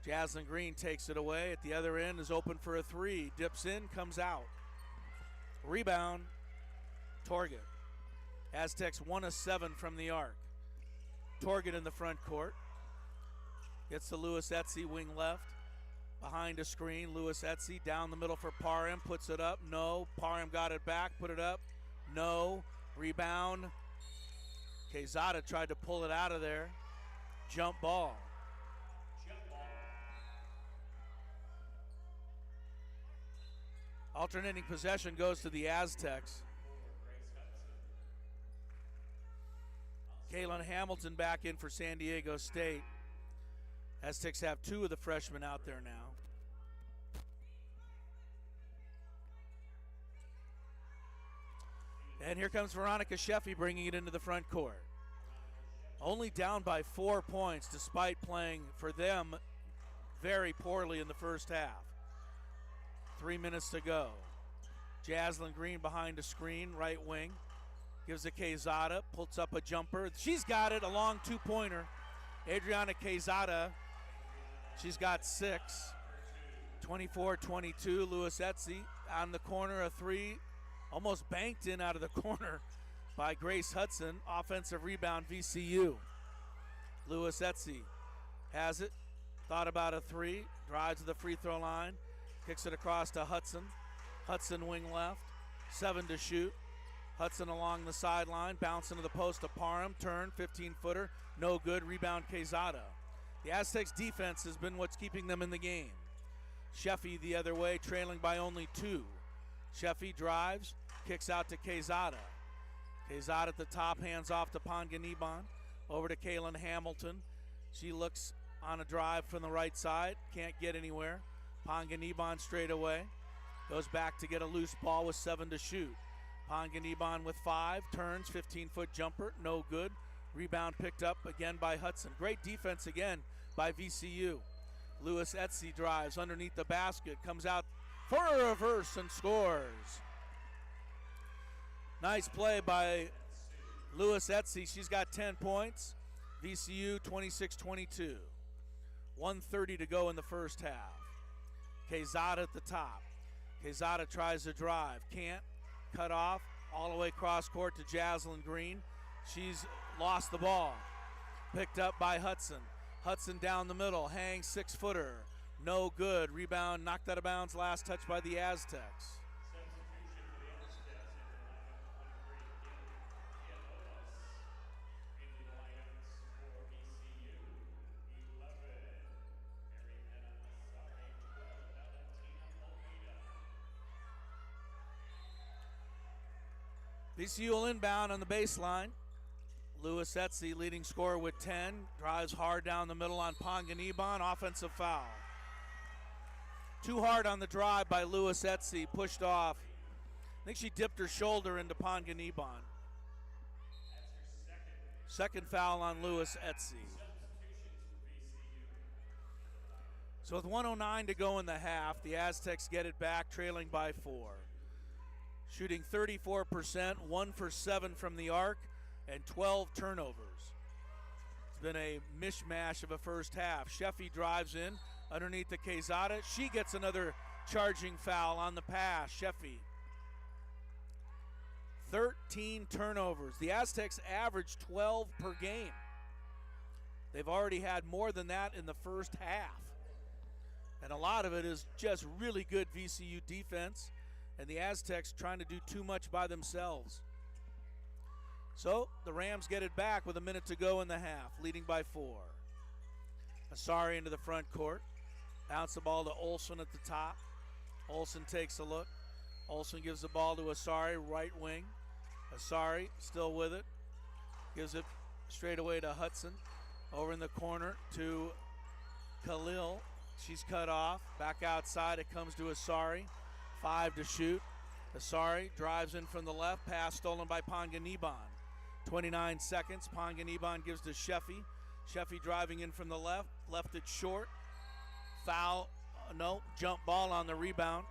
Speaker 1: Jaslyn Green takes it away. At the other end is open for a 3. Dips in, comes out. Rebound, Torget. Aztecs 1 of 7 from the arc. Torget in the front court. Gets to Lewis Etsy, wing left. Behind a screen, Lewis Etsy down the middle for Parham. Puts it up, no. Parham got it back, put it up, no. Rebound. Quezada tried to pull it out of there. Jump ball. Alternating possession goes to the Aztecs. Kaylin Hamilton back in for San Diego State. Aztecs have 2 of the freshmen out there now. And here comes Veronica Sheffy bringing it into the front court. Only down by 4 points despite playing for them very poorly in the first half. 3 minutes to go. Jaslyn Green behind a screen, right wing. Gives it Quezada, puts up a jumper. She's got it, a long 2-pointer. Adriana Quezada, she's got 6. 24-22, Lewis Etsy on the corner, a 3. Almost banked in out of the corner by Grace Hudson. Offensive rebound, VCU. Lewis Etsy has it. Thought about a 3. Drives to the free throw line. Kicks it across to Hudson. Hudson wing left. 7 to shoot. Hudson along the sideline. Bouncing to the post to Parham. Turn, 15-footer. No good. Rebound, Quezada. The Aztecs defense has been what's keeping them in the game. Sheffy the other way, trailing by only 2. Sheffy drives. Kicks out to Quezada. Quezada at the top, hands off to Panganiban. Over to Kaylin Hamilton. She looks on a drive from the right side. Can't get anywhere. Panganiban straight away. Goes back to get a loose ball with 7 to shoot. Panganiban with 5. Turns, 15-foot jumper. No good. Rebound picked up again by Hudson. Great defense again by VCU. Lewis Etsy drives underneath the basket. Comes out for a reverse and scores. Nice play by Lewis Etsy. She's got 10 points. VCU 26-22. 1:30 to go in the first half. Quezada at the top. Quezada tries to drive. Can't. Cut off. All the way cross court to Jaslyn Green. She's lost the ball. Picked up by Hudson. Hudson down the middle. Hangs 6-footer. No good. Rebound knocked out of bounds. Last touch by the Aztecs. VCU will inbound on the baseline. Lewis Etsy, leading scorer with 10, drives hard down the middle on Panganiban, offensive foul. Too hard on the drive by Lewis Etsy, pushed off. I think she dipped her shoulder into Panganiban. Second foul on Lewis Etsy. So with 1:09 to go in the half, the Aztecs get it back, trailing by 4. Shooting 34%, 1 for 7 from the arc, and 12 turnovers. It's been a mishmash of a first half. Sheffy drives in underneath the Quezada. She gets another charging foul on the pass. Sheffy. 13 turnovers. The Aztecs average 12 per game. They've already had more than that in the first half. And a lot of it is just really good VCU defense, and the Aztecs trying to do too much by themselves. So the Rams get it back with a minute to go in the half, leading by 4. Asari into the front court. Bounce the ball to Olsen at the top. Olsen takes a look. Olsen gives the ball to Asari, right wing. Asari still with it. Gives it straight away to Hudson. Over in the corner to Khalil. She's cut off. Back outside, it comes to Asari. 5 to shoot. Asari drives in from the left. Pass stolen by Panganiban. 29 seconds. Panganiban gives to Sheffy. Sheffy driving in from the left. Left it short. Foul. No. Jump ball on the rebound.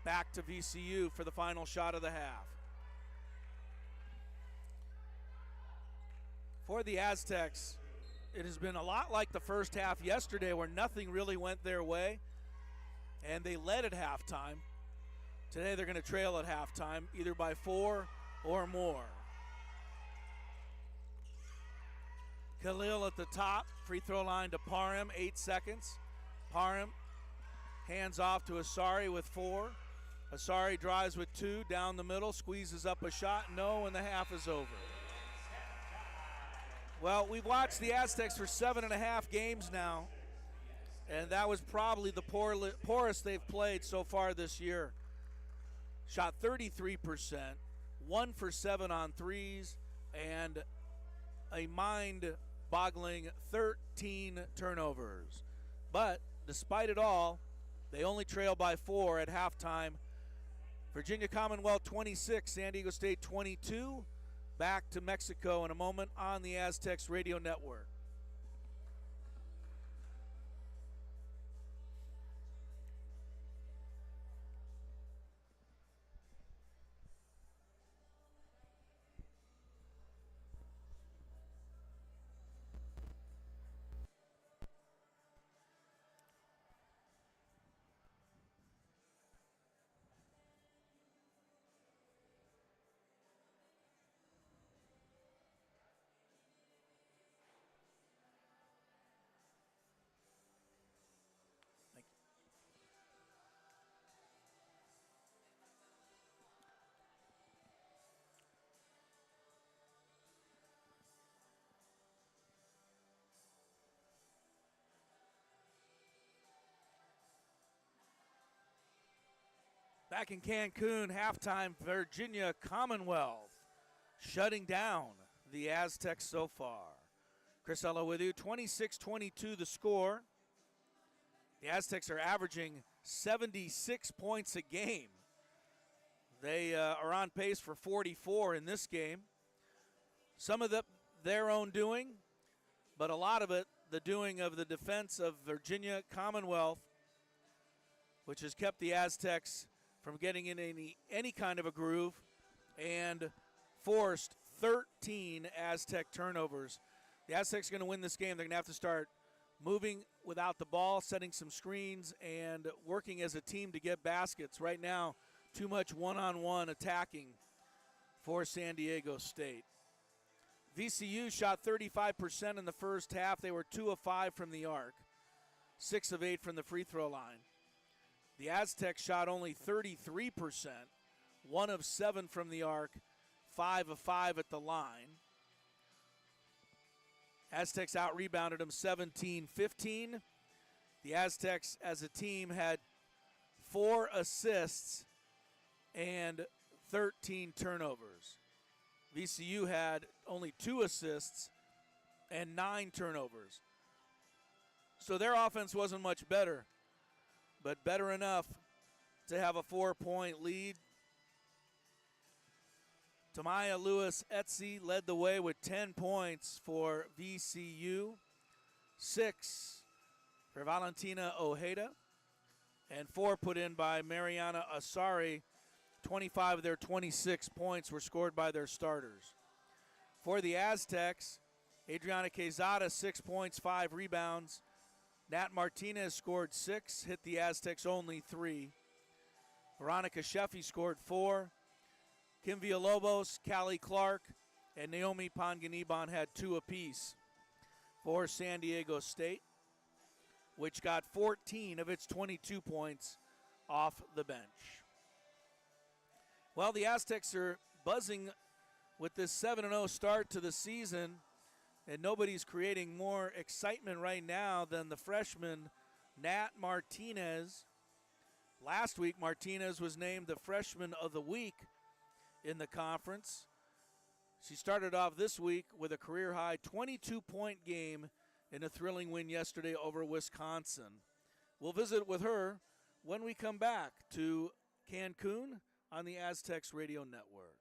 Speaker 1: Back to VCU for the final shot of the half. For the Aztecs, it has been a lot like the first half yesterday where nothing really went their way, and they led at halftime. Today they're going to trail at halftime, either by 4 or more. Khalil at the top, free throw line to Parham, 8 seconds. Parham hands off to Asari with 4. Asari drives with 2, down the middle, squeezes up a shot, no, and the half is over. Well, we've watched the Aztecs for 7.5 games now, and that was probably the poorest they've played so far this year. Shot 33%, 1 for 7 on threes, and a mind-boggling 13 turnovers. But despite it all, they only trail by 4 at halftime. Virginia Commonwealth 26, San Diego State 22. Back to Mexico in a moment on the Aztecs Radio Network. Back in Cancun, halftime, Virginia Commonwealth shutting down the Aztecs so far. Chris Ella with you, 26-22 the score. The Aztecs are averaging 76 points a game. They are on pace for 44 in this game. Some of their own doing, but a lot of it the doing of the defense of Virginia Commonwealth, which has kept the Aztecs from getting in any kind of a groove and forced 13 Aztec turnovers. The Aztecs are going to win this game. They're going to have to start moving without the ball, setting some screens, and working as a team to get baskets. Right now, too much one-on-one attacking for San Diego State. VCU shot 35% in the first half. They were 2 of 5 from the arc, 6 of 8 from the free throw line. The Aztecs shot only 33%, 1 of 7 from the arc, 5 of 5 at the line. Aztecs out-rebounded them 17-15. The Aztecs as a team had 4 assists and 13 turnovers. VCU had only 2 assists and 9 turnovers. So their offense wasn't much better, but better enough to have a 4-point lead. Tamaya Lewis-Etzi led the way with 10 points for VCU, 6 for Valentina Ojeda, and 4 put in by Mariana Asari. 25 of their 26 points were scored by their starters. For the Aztecs, Adriana Quezada, 6 points, 5 rebounds. Nat Martinez scored 6, hit the Aztecs only 3. Veronica Sheffy scored 4. Kim Villalobos, Callie Clark, and Naomi Panganiban had 2 apiece for San Diego State, which got 14 of its 22 points off the bench. Well, the Aztecs are buzzing with this 7-0 start to the season, and nobody's creating more excitement right now than the freshman Nat Martinez. Last week, Martinez was named the Freshman of the Week in the conference. She started off this week with a career-high 22-point game in a thrilling win yesterday over Wisconsin. We'll visit with her when we come back to Cancun on the Aztecs Radio Network.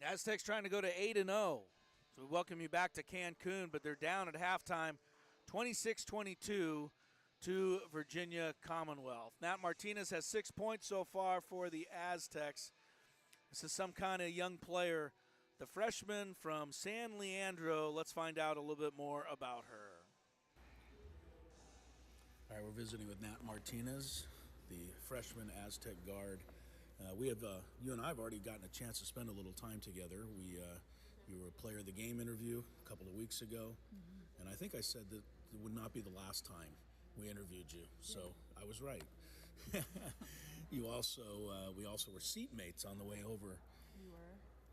Speaker 1: Aztecs trying to go to 8-0. So we welcome you back to Cancun, but they're down at halftime, 26-22 to Virginia Commonwealth. Nat Martinez has 6 points so far for the Aztecs. This is some kind of young player, the freshman from San Leandro. Let's find out a little bit more about her.
Speaker 2: All right, we're visiting with Nat Martinez, the freshman Aztec guard. You and I have already gotten a chance to spend a little time together. You were a player of the game interview a couple of weeks ago, and I think I said that it would not be the last time we interviewed you. So I was right. We also were seatmates on the way over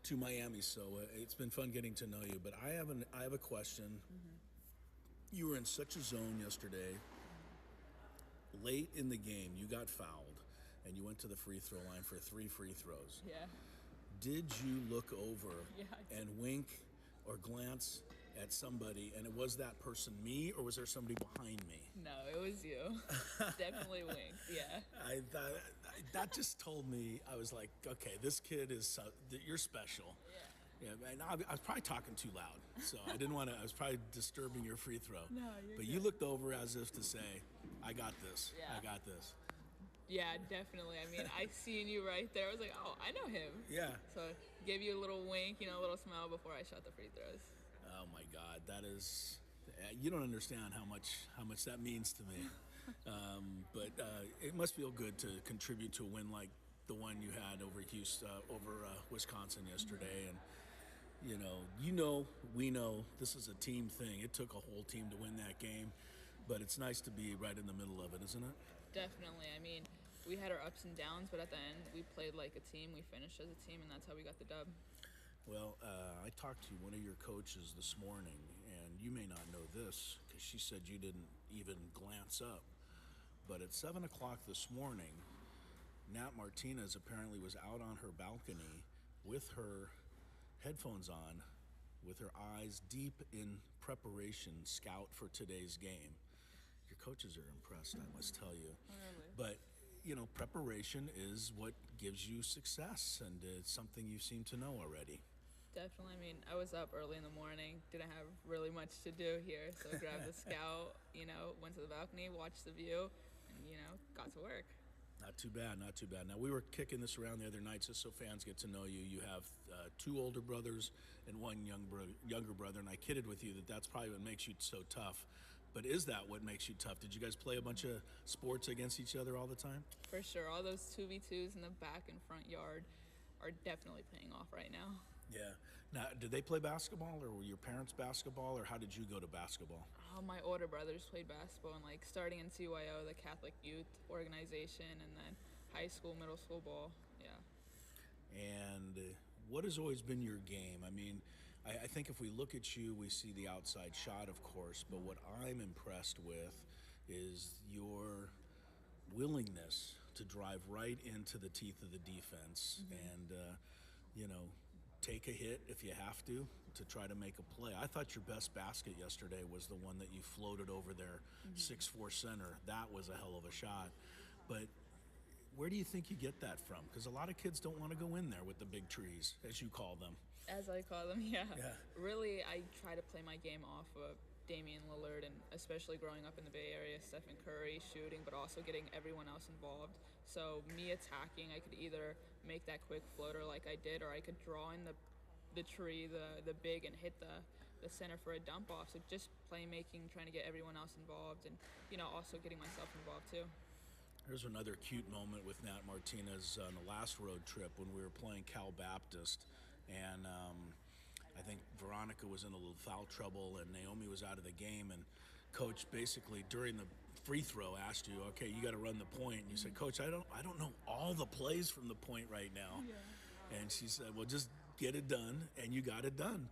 Speaker 2: to Miami. So it's been fun getting to know you. But I have a question. You were in such a zone yesterday. Late in the game, you got fouled. And you went to the free throw line for 3 free throws.
Speaker 3: Yeah.
Speaker 2: Did you look over and wink or glance at somebody, and was that person me, or was there somebody behind me?
Speaker 3: No, it was you. Definitely winked, yeah.
Speaker 2: I thought that just told me, I was like, okay, this kid is, you're special.
Speaker 3: Yeah.
Speaker 2: Yeah, and I was probably talking too loud, so I didn't want to, I was probably disturbing your free throw.
Speaker 3: No, you're
Speaker 2: But
Speaker 3: good.
Speaker 2: you looked over as if to say, I got this,
Speaker 3: Yeah.
Speaker 2: I got this.
Speaker 3: Yeah, definitely. I mean, I seen you right there. I was like, oh, I know him.
Speaker 2: Yeah.
Speaker 3: So I gave you a little wink, a little smile before I shot the free throws.
Speaker 2: Oh my God, that is, you don't understand how much that means to me. But it must feel good to contribute to a win like the one you had over Wisconsin yesterday. And we know this is a team thing. It took a whole team to win that game, but it's nice to be right in the middle of it, isn't it?
Speaker 3: Definitely. I mean, we had our ups and downs, but at the end, we played like a team. We finished as a team, and that's how we got the dub.
Speaker 2: Well, I talked to one of your coaches this morning, and you may not know this because she said you didn't even glance up. But at 7 o'clock this morning, Nat Martinez apparently was out on her balcony with her headphones on, with her eyes deep in preparation, scout for today's game. Your coaches are impressed, I must tell you.
Speaker 3: Really?
Speaker 2: But, you know, preparation is what gives you success, and it's something you seem to know already.
Speaker 3: Definitely. I mean, I was up early in the morning, didn't have really much to do here, so grabbed the scout, went to the balcony, watched the view, and, got to work.
Speaker 2: Not too bad, not too bad. Now, we were kicking this around the other night just so fans get to know you. You have 2 older brothers and 1 younger brother, and I kidded with you that that's probably what makes you so tough. But is that what makes you tough? Did you guys play a bunch of sports against each other all the time?
Speaker 3: For sure. All those 2v2s in the back and front yard are definitely paying off right now.
Speaker 2: Yeah. Now, did they play basketball, or were your parents basketball, or how did you go to basketball?
Speaker 3: My older brothers played basketball, and starting in CYO, the Catholic Youth Organization, and then high school, middle school ball. Yeah.
Speaker 2: And what has always been your game? I mean, I think if we look at you, we see the outside shot, of course, but what I'm impressed with is your willingness to drive right into the teeth of the defense and, take a hit if you have to try to make a play. I thought your best basket yesterday was the one that you floated over their 6'4" center. That was a hell of a shot. But where do you think you get that from? Because a lot of kids don't want to go in there with the big trees, as you call them.
Speaker 3: As I call them, yeah.
Speaker 2: Yeah.
Speaker 3: Really, I try to play my game off of Damian Lillard, and especially growing up in the Bay Area, Stephen Curry shooting, but also getting everyone else involved. So me attacking, I could either make that quick floater like I did, or I could draw in the tree, the big, and hit the center for a dump off. So just playmaking, trying to get everyone else involved, and also getting myself involved too.
Speaker 2: There's another cute moment with Nat Martinez on the last road trip when we were playing Cal Baptist, and I think Veronica was in a little foul trouble and Naomi was out of the game, and Coach basically during the free throw asked you, okay, you got to run the point, and you said, Coach, I don't know all the plays from the point right now. Yeah. And she said, well, just get it done, and you got it done.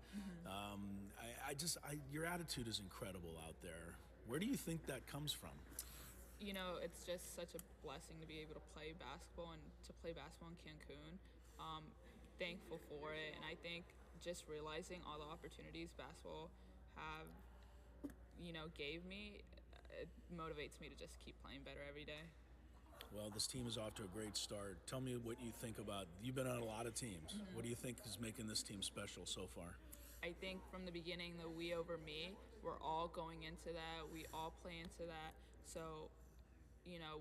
Speaker 2: Your attitude is incredible out there. Where do you think that comes from?
Speaker 3: It's just such a blessing to be able to play basketball and to play basketball in Cancun. Thankful for it, and I think just realizing all the opportunities basketball have, gave me, it motivates me to just keep playing better every day.
Speaker 2: Well, this team is off to a great start. Tell me what you think about, you've been on a lot of teams. What do you think is making this team special so far?
Speaker 3: I think from the beginning, the we over me, we're all going into that. We all play into that. So,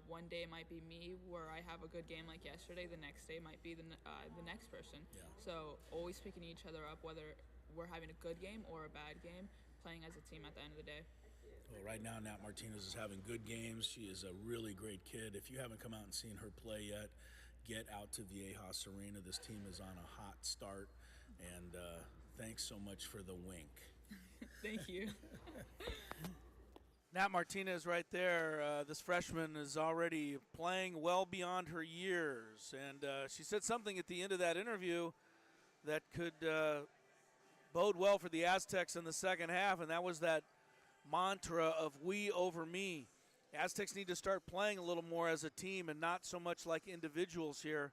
Speaker 3: one day it might be me where I have a good game like yesterday. The next day might be the next person. Yeah. So always picking each other up, whether we're having a good game or a bad game, playing as a team at the end of the day.
Speaker 2: Well, right now, Nat Martinez is having good games. She is a really great kid. If you haven't come out and seen her play yet, get out to Viejas Arena. This team is on a hot start, and thanks so much for the wink.
Speaker 3: Thank you.
Speaker 1: Nat Martinez right there, this freshman is already playing well beyond her years. And she said something at the end of that interview that could bode well for the Aztecs in the second half, and that was that mantra of we over me. Aztecs need to start playing a little more as a team and not so much like individuals here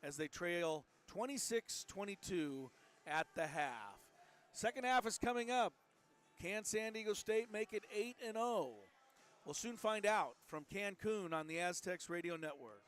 Speaker 1: as they trail 26-22 at the half. Second half is coming up. Can San Diego State make it 8-0? We'll soon find out from Cancun on the Aztecs Radio Network.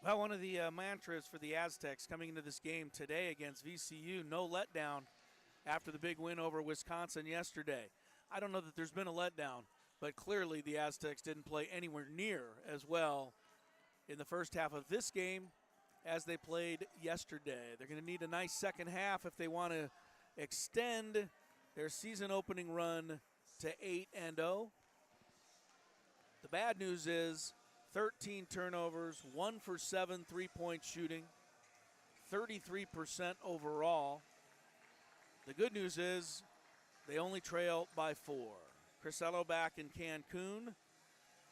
Speaker 1: Well, one of the mantras for the Aztecs coming into this game today against VCU, no letdown after the big win over Wisconsin yesterday. I don't know that there's been a letdown, but clearly the Aztecs didn't play anywhere near as well in the first half of this game as they played yesterday. They're going to need a nice second half if they want to extend their season opening run to 8-0. The bad news is 13 turnovers, 1 for 7 3-point shooting, 33% overall. The good news is they only trail by 4. Crisello back in Cancun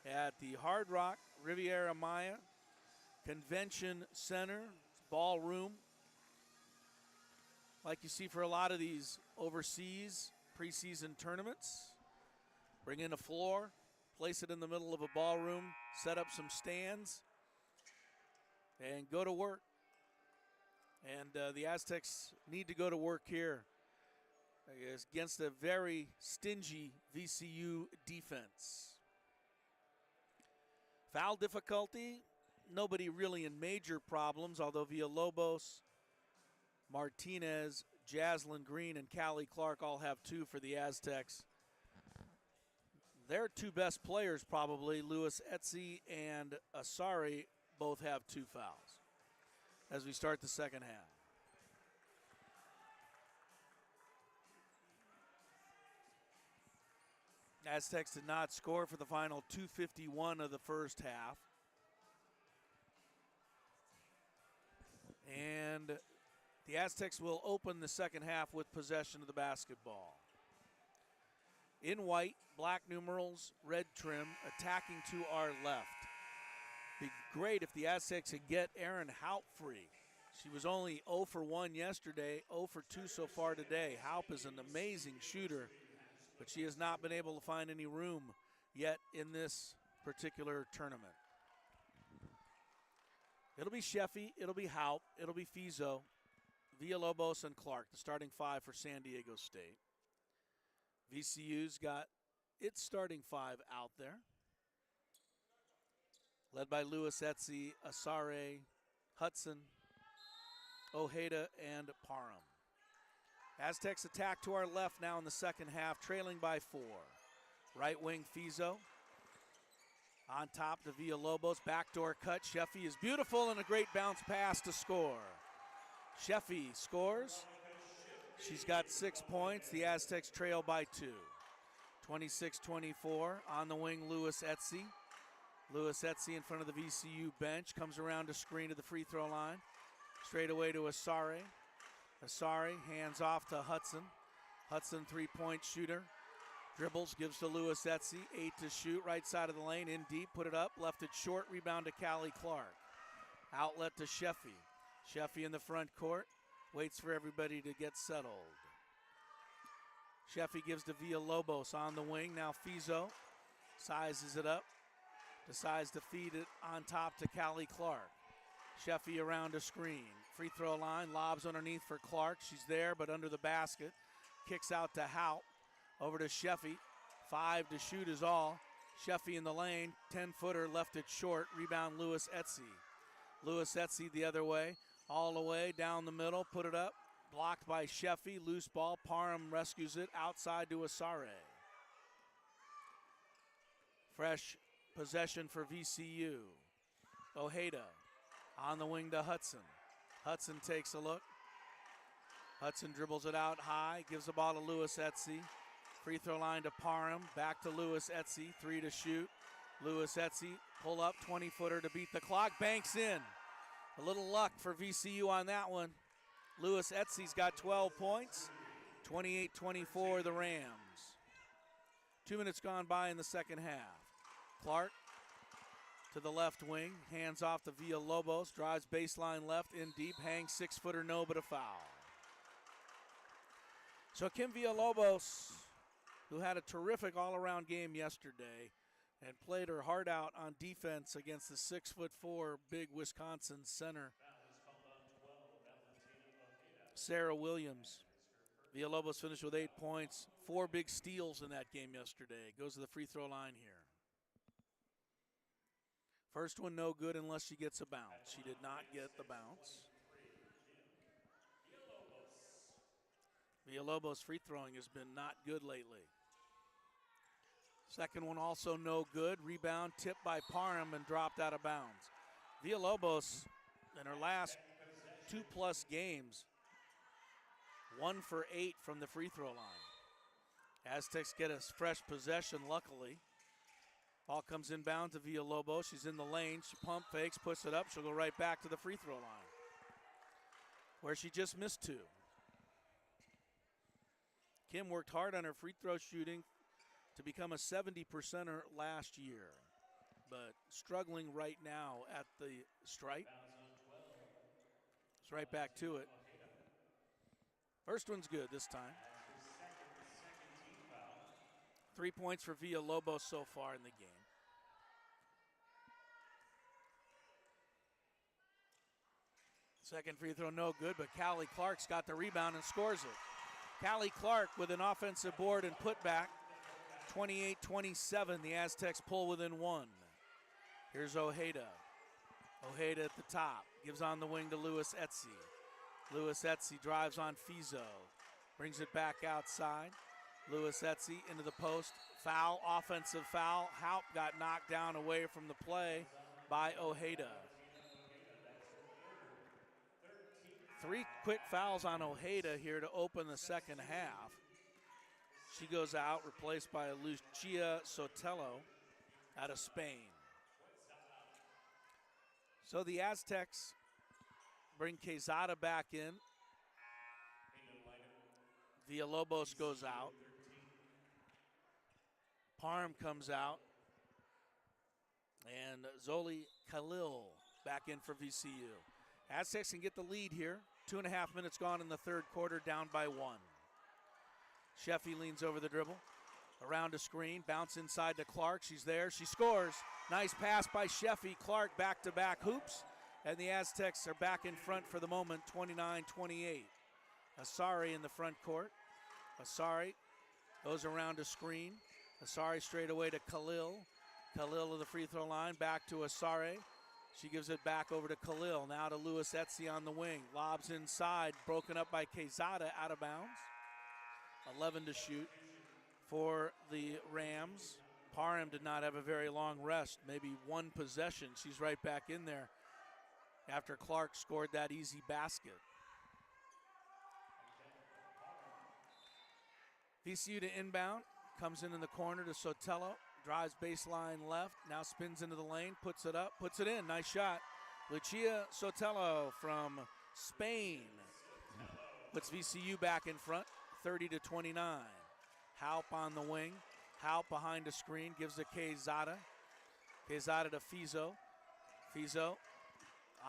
Speaker 1: at the Hard Rock Riviera Maya Convention Center, ballroom. Like you see for a lot of these overseas preseason tournaments. Bring in a floor, place it in the middle of a ballroom, set up some stands, and go to work. And the Aztecs need to go to work here against a very stingy VCU defense. Foul difficulty, nobody really in major problems, although Villalobos, Martinez, Jaslyn Green, and Callie Clark all have 2 for the Aztecs. Their 2 best players probably, Lewis Etsy and Asari, both have 2 fouls as we start the second half. Aztecs did not score for the final 2:51 of the first half. And the Aztecs will open the second half with possession of the basketball. In white, black numerals, red trim, attacking to our left. Be great if the Aztecs could get Erin Haupt free. She was only 0 for 1 yesterday, 0 for 2 so far today. Haupt is an amazing shooter, but she has not been able to find any room yet in this particular tournament. It'll be Sheffy, it'll be Haupt, it'll be Fizo, Villalobos, and Clark, the starting 5 for San Diego State. VCU's got its starting 5 out there, led by Lewis Etsy, Asare, Hudson, Ojeda, and Parham. Aztecs attack to our left now in the second half, trailing by 4. Right wing Fizo. On top to Villalobos, backdoor cut. Sheffy is beautiful and a great bounce pass to score. Sheffy scores. She's got 6 points. The Aztecs trail by 2. 26-24. On the wing, Lewis Etsy. Lewis Etsy in front of the VCU bench. Comes around to screen to the free throw line. Straight away to Asare. Asare hands off to Hudson. Hudson 3-point shooter. Dribbles, gives to Lewis Etsy. 8 to shoot, right side of the lane, in deep, put it up, left it short, rebound to Callie Clark. Outlet to Sheffy. Sheffy in the front court, waits for everybody to get settled. Sheffy gives to Villalobos on the wing, now Fizo sizes it up, decides to feed it on top to Callie Clark. Sheffy around a screen, free throw line, lobs underneath for Clark, she's there but under the basket, kicks out to Haupt. Over to Sheffy, 5 to shoot is all. Sheffy in the lane, 10-footer, left it short. Rebound Lewis Etsy. Lewis Etsy the other way, all the way down the middle, put it up. Blocked by Sheffy, loose ball. Parham rescues it outside to Asare. Fresh possession for VCU. Ojeda on the wing to Hudson. Hudson takes a look. Hudson dribbles it out high, gives the ball to Lewis Etsy. Free throw line to Parham, back to Lewis Etsy, 3 to shoot. Lewis Etsy, pull up, 20-footer to beat the clock, banks in. A little luck for VCU on that one. Lewis Etsy's got 12 points, 28-24 the Rams. 2 minutes gone by in the second half. Clark to the left wing, hands off to Villalobos, drives baseline left, in deep, hangs 6-footer, no, but a foul. So Kim Villalobos, who had a terrific all-around game yesterday and played her heart out on defense against the 6'4" big Wisconsin center, Sarah Williams. Villalobos finished with 8 points, 4 big steals in that game yesterday. Goes to the free throw line here. First one no good unless she gets a bounce. She did not get the bounce. Villalobos' free throwing has been not good lately. Second one also no good. Rebound tipped by Parham and dropped out of bounds. Villalobos in her last 2+ games, 1 for 8 from the free throw line. Aztecs get a fresh possession, luckily. Ball comes inbound to Villalobos. She's in the lane. She pump fakes, puts it up. She'll go right back to the free throw line, where she just missed 2. Kim worked hard on her free throw shooting to become a 70%er last year, but struggling right now at the stripe. It's right back to it. First one's good this time. 3 points for Villalobos so far in the game. Second free throw no good, but Callie Clark's got the rebound and scores it. Callie Clark with an offensive board and putback. 28-27, the Aztecs pull within 1. Here's Ojeda. Ojeda at the top, gives on the wing to Lewis Etsy. Lewis Etsy drives on Fizo, brings it back outside. Lewis Etsy into the post, foul, offensive foul. Haupt got knocked down away from the play by Ojeda. 3 quick fouls on Ojeda here to open the second half. She goes out, replaced by Lucia Sotelo out of Spain. So the Aztecs bring Quezada back in. Villalobos goes out. Parham comes out. And Zoli Khalil back in for VCU. Aztecs can get the lead here. 2.5 minutes gone in the third quarter, down by 1. Sheffy leans over the dribble. Around a screen, bounce inside to Clark. She's there, she scores. Nice pass by Sheffy. Clark back-to-back hoops. And the Aztecs are back in front for the moment, 29-28. Asari in the front court. Asari goes around a screen. Asari straight away to Khalil. Khalil to the free throw line, back to Asari. She gives it back over to Khalil. Now to Lewis Etsy on the wing. Lobs inside, broken up by Quezada, out of bounds. 11 to shoot for the Rams. Parham did not have a very long rest, maybe one possession. She's right back in there after Clark scored that easy basket. VCU to inbound, comes in the corner to Sotelo, drives baseline left, now spins into the lane, puts it up, puts it in, nice shot. Lucia Sotelo from Spain puts VCU back in front, 30-29. Haupt on the wing, Haupt behind a screen, gives to Quezada. Quezada to Fizo. Fizo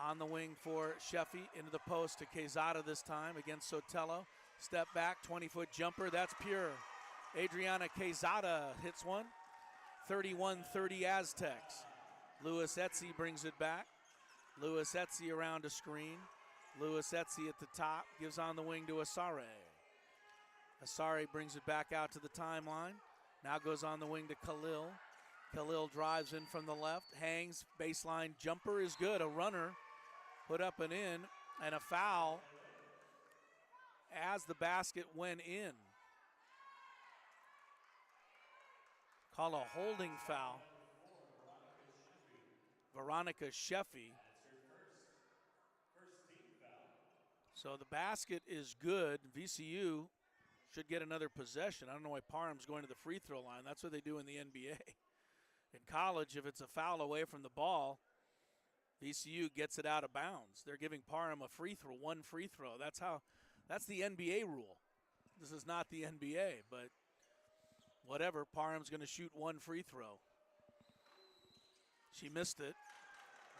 Speaker 1: on the wing for Sheffy, into the post to Quezada this time against Sotelo. Step back, 20-foot jumper, that's pure. Adriana Quezada hits one. 31-30 Aztecs. Lewis Etsy brings it back. Lewis Etsy around a screen. Lewis Etsy at the top, gives on the wing to Asare. Asari brings it back out to the timeline. Now goes on the wing to Khalil. Khalil drives in from the left, hangs, baseline jumper is good. A runner put up and in, and a foul as the basket went in. Call a holding foul. Veronica Sheffy. So the basket is good. VCU should get another possession. I don't know why Parham's going to the free throw line. That's what they do in the NBA. In college, if it's a foul away from the ball, VCU gets it out of bounds. They're giving Parham a free throw, one free throw. That's the NBA rule. This is not the NBA, but whatever, Parham's going to shoot one free throw. She missed it.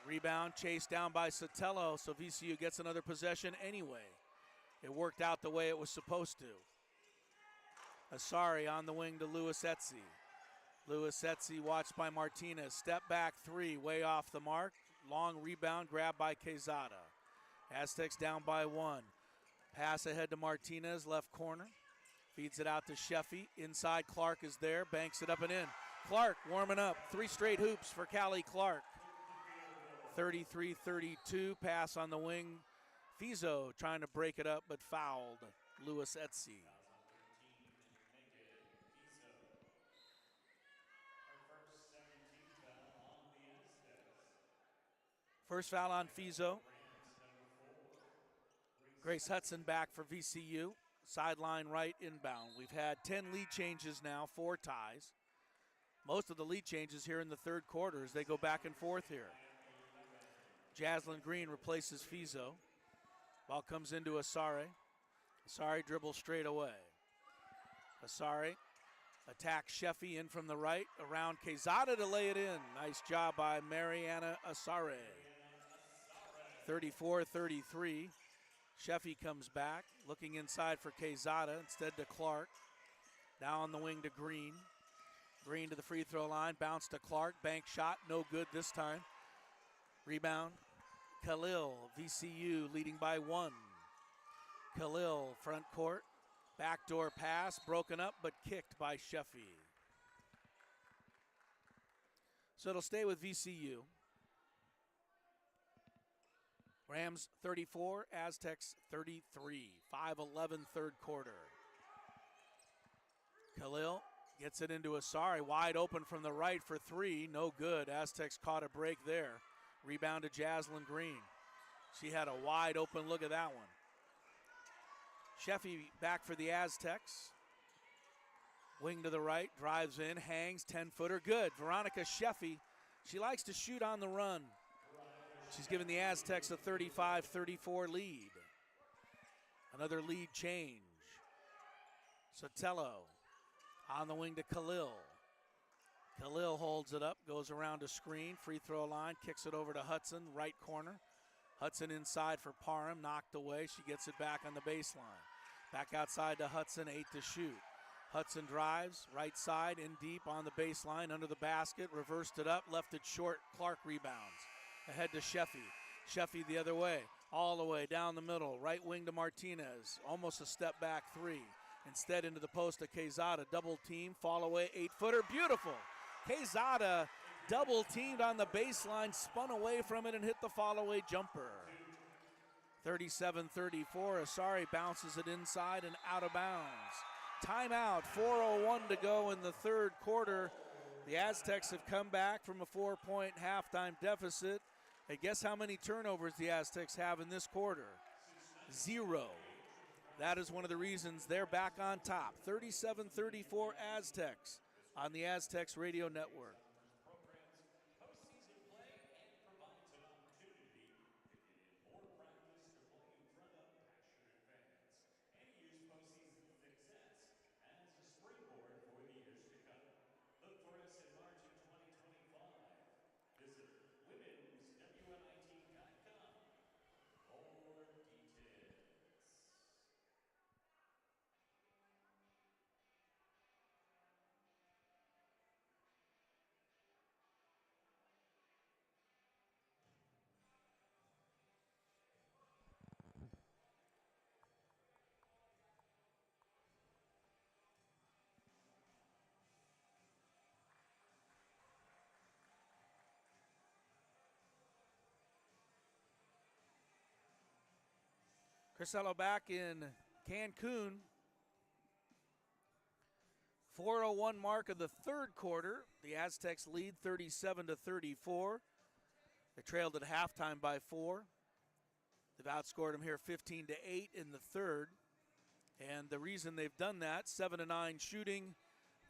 Speaker 1: Rebound chased down by Sotelo, so VCU gets another possession anyway. It worked out the way it was supposed to. Asari on the wing to Lewis Etsy. Lewis Etsy watched by Martinez. Step back three, way off the mark. Long rebound grabbed by Quezada. Aztecs down by 1. Pass ahead to Martinez, left corner. Feeds it out to Sheffy. Inside, Clark is there, banks it up and in. Clark warming up. 3 straight hoops for Callie Clark. 33-32, pass on the wing. Fizo trying to break it up, but fouled. Lewis Etsy. First foul on Fizo. Grace Hudson back for VCU. Sideline right inbound. We've had 10 lead changes now, 4 ties. Most of the lead changes here in the third quarter as they go back and forth here. Jaslyn Green replaces Fizo. Ball comes into Asare. Asare dribbles straight away. Asare attacks Sheffy in from the right. Around Quezada to lay it in. Nice job by Mariana Asare. 34-33. Sheffy comes back, looking inside for Quezada, instead to Clark. Now on the wing to Green. Green to the free throw line, bounce to Clark, bank shot, no good this time. Rebound, Khalil, VCU leading by 1. Khalil, front court, backdoor pass, broken up but kicked by Sheffy. So it'll stay with VCU. Rams 34, Aztecs 33. 5-11 third quarter. Khalil gets it into Asare, wide open from the right for 3, no good. Aztecs caught a break there. Rebound to Jaslyn Green. She had a wide open look at that one. Sheffy back for the Aztecs. Wing to the right, drives in, hangs, 10-footer, good. Veronica Sheffy, she likes to shoot on the run. She's given the Aztecs a 35-34 lead. Another lead change. Sotelo on the wing to Khalil. Khalil holds it up, goes around a screen, free throw line, kicks it over to Hudson, right corner. Hudson inside for Parham, knocked away. She gets it back on the baseline. Back outside to Hudson, 8 to shoot. Hudson drives, right side, in deep on the baseline, under the basket, reversed it up, left it short. Clark rebounds. Ahead to Sheffy. Sheffy the other way, all the way down the middle. Right wing to Martinez, almost a step back 3. Instead into the post to Quezada, double team, fall away, 8-footer, beautiful. Quezada double teamed on the baseline, spun away from it and hit the fall away jumper. 37-34, Asare bounces it inside and out of bounds. Timeout, 4:01 to go in the third quarter. The Aztecs have come back from a 4-point halftime deficit. Hey, guess how many turnovers the Aztecs have in this quarter? 0. That is one of the reasons they're back on top. 37-34 Aztecs on the Aztecs Radio Network. Crisello back in Cancun. 4:01 mark of the third quarter. The Aztecs lead 37-34. They trailed at halftime by 4. They've outscored them here 15-8 in the third. And the reason they've done that, 7-9 shooting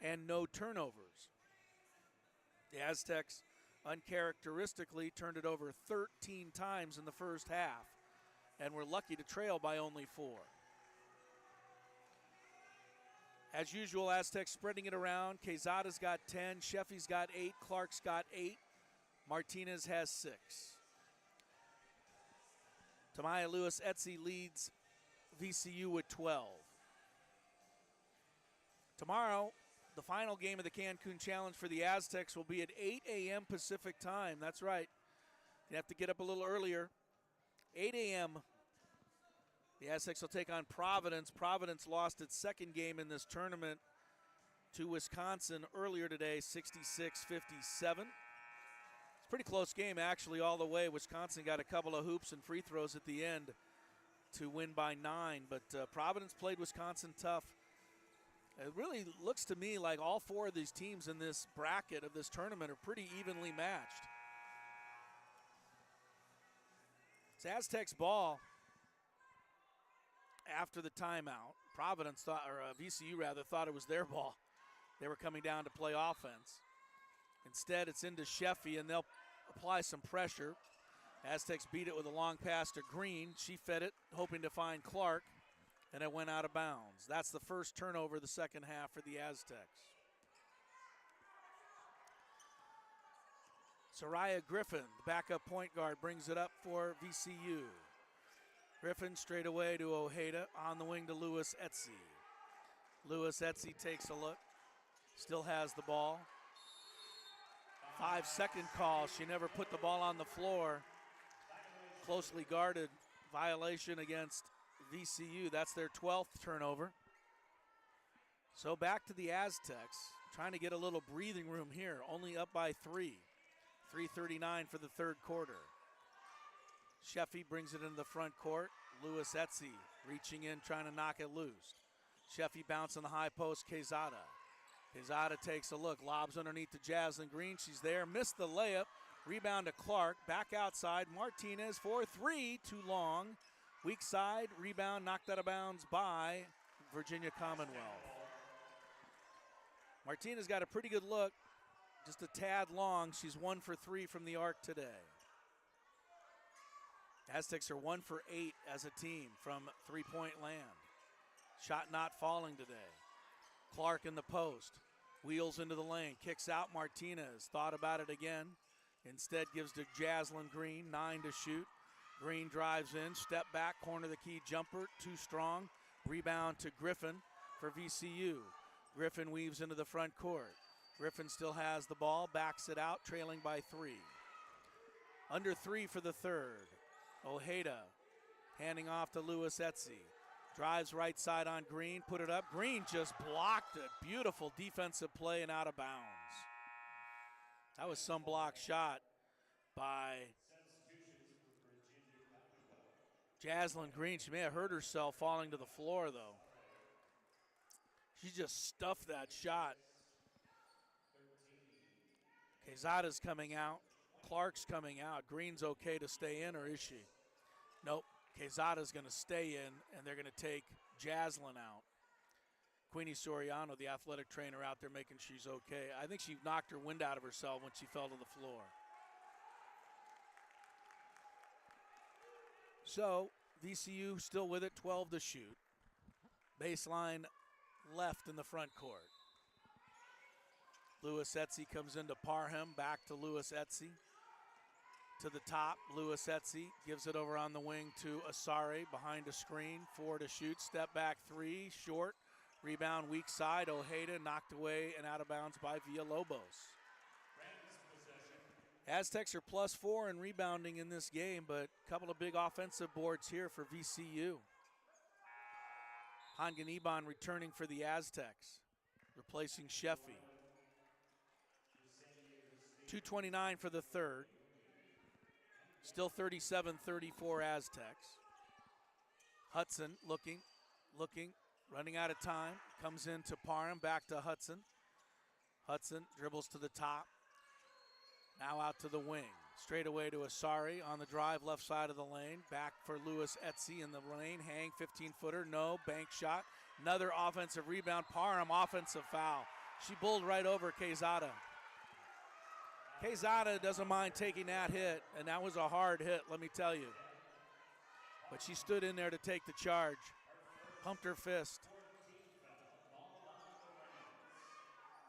Speaker 1: and no turnovers. The Aztecs uncharacteristically turned it over 13 times in the first half, and we're lucky to trail by only 4. As usual, Aztecs spreading it around. Quezada's got 10, Sheffy's got 8, Clark's got 8, Martinez has 6. Tamaya Lewis Etsy leads VCU with 12. Tomorrow, the final game of the Cancun Challenge for the Aztecs will be at 8 a.m. Pacific time. That's right. You have to get up a little earlier. 8 a.m. The Aztecs will take on Providence. Providence lost its second game in this tournament to Wisconsin earlier today, 66-57. It's Pretty close game, actually, all the way. Wisconsin got a couple of hoops and free throws at the end to win by 9, but Providence played Wisconsin tough. It really looks to me like all 4 of these teams in this bracket of this tournament are pretty evenly matched. It's Aztecs ball after the timeout. Providence thought, or VCU rather, thought it was their ball. They were coming down to play offense. Instead, it's into Sheffy, and they'll apply some pressure. Aztecs beat it with a long pass to Green. She fed it, hoping to find Clark, and it went out of bounds. That's the first turnover of the second half for the Aztecs. Soraya Griffin, the backup point guard, brings it up for VCU. Griffin straight away to Ojeda, on the wing to Lewis Etsy. Lewis Etsy takes a look, still has the ball. 5-second call, she never put the ball on the floor. Closely guarded violation against VCU. That's their 12th turnover. So back to the Aztecs, trying to get a little breathing room here, only up by 3. 3:39 for the third quarter. Sheffy brings it into the front court. Lewis Etsy reaching in, trying to knock it loose. Sheffy bouncing the high post, Quezada. Quezada takes a look, lobs underneath to Jaslyn Green. She's there, missed the layup. Rebound to Clark, back outside. Martinez for 3, too long. Weak side, rebound knocked out of bounds by Virginia Commonwealth. Martinez got a pretty good look, just a tad long. She's 1 for 3 from the arc today. Aztecs are 1 for 8 as a team from three-point land. Shot not falling today. Clark in the post, wheels into the lane, kicks out Martinez, thought about it again. Instead gives to Jaslyn Green, 9 to shoot. Green drives in, step back, corner of the key jumper, too strong. Rebound to Griffin for VCU. Griffin weaves into the front court. Griffin still has the ball, backs it out, trailing by 3. Under 3 for the third. Ojeda handing off to Lewis Etsy. Drives right side on Green, put it up. Green just blocked it. Beautiful defensive play and out of bounds. That was some block shot by Jaslyn Green. She may have hurt herself falling to the floor, though. She just stuffed that shot. Quezada's coming out. Clark's coming out. Green's okay to stay in, or is she? Nope. Quezada's going to stay in, and they're going to take Jaslyn out. Queenie Soriano, the athletic trainer, out there making sure she's okay. I think she knocked her wind out of herself when she fell to the floor. So VCU still with it, 12 to shoot. Baseline left in the front court. Lewis Etsy comes into Parham, back to Lewis Etsy. To the top, Lewis Etsy gives it over on the wing to Asare, behind a screen, 4 to shoot, step back 3, short. Rebound weak side, Ojeda knocked away and out of bounds by Villalobos. Aztecs are +4 in rebounding in this game, but a couple of big offensive boards here for VCU. Honganiban returning for the Aztecs, replacing Sheffy. 2:29 for the third. Still 37-34 Aztecs. Hudson looking, running out of time. Comes into Parham, back to Hudson. Hudson dribbles to the top. Now out to the wing. Straight away to Asari on the drive, left side of the lane. Back for Lewis Etsy in the lane. Hang, 15-footer, no, bank shot. Another offensive rebound. Parham, offensive foul. She bowled right over Quezada. Quezada doesn't mind taking that hit, and that was a hard hit, let me tell you. But she stood in there to take the charge. Pumped her fist.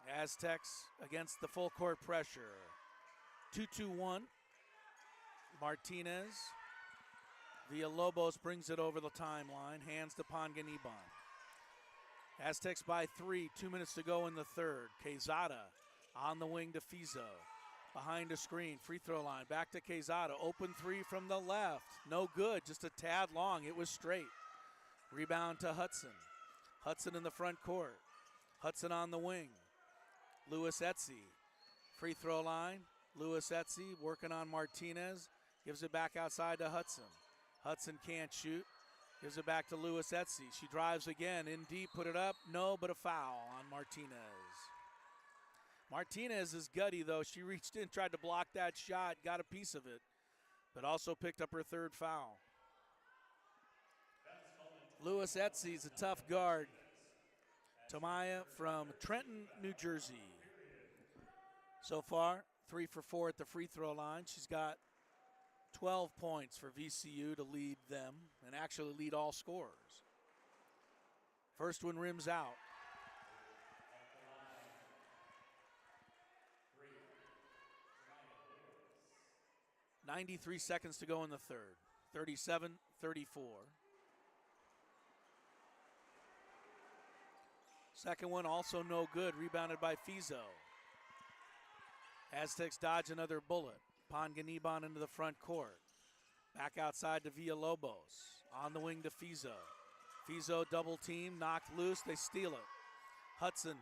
Speaker 1: Aztecs against the full court pressure. 2-2-1. Martinez. Villalobos brings it over the timeline. Hands to Honganiban. Aztecs by 3. 2 minutes to go in the third. Quezada on the wing to Fizo. Behind a screen, free throw line. Back to Quezada. Open 3 from the left. No good, just a tad long. It was straight. Rebound to Hudson. Hudson in the front court. Hudson on the wing. Lewis Etsy. Free throw line. Lewis Etsy working on Martinez. Gives it back outside to Hudson. Hudson can't shoot. Gives it back to Lewis Etsy. She drives again, in deep, put it up. No, but a foul on Martinez. Martinez is gutty, though. She reached in, tried to block that shot, got a piece of it, but also picked up her third foul. Lewis Etsy is a tough guard. Tamaya from Trenton, New Jersey. So far, 3 for 4 at the free throw line. She's got 12 points for VCU to lead them and actually lead all scorers. First one rims out. 93 seconds to go in the third. 37-34. Second one also no good, rebounded by Fizo. Aztecs dodge another bullet. Panganiban into the front court. Back outside to Villalobos. On the wing to Fizo. Fizo double team, knocked loose, they steal it. Hudson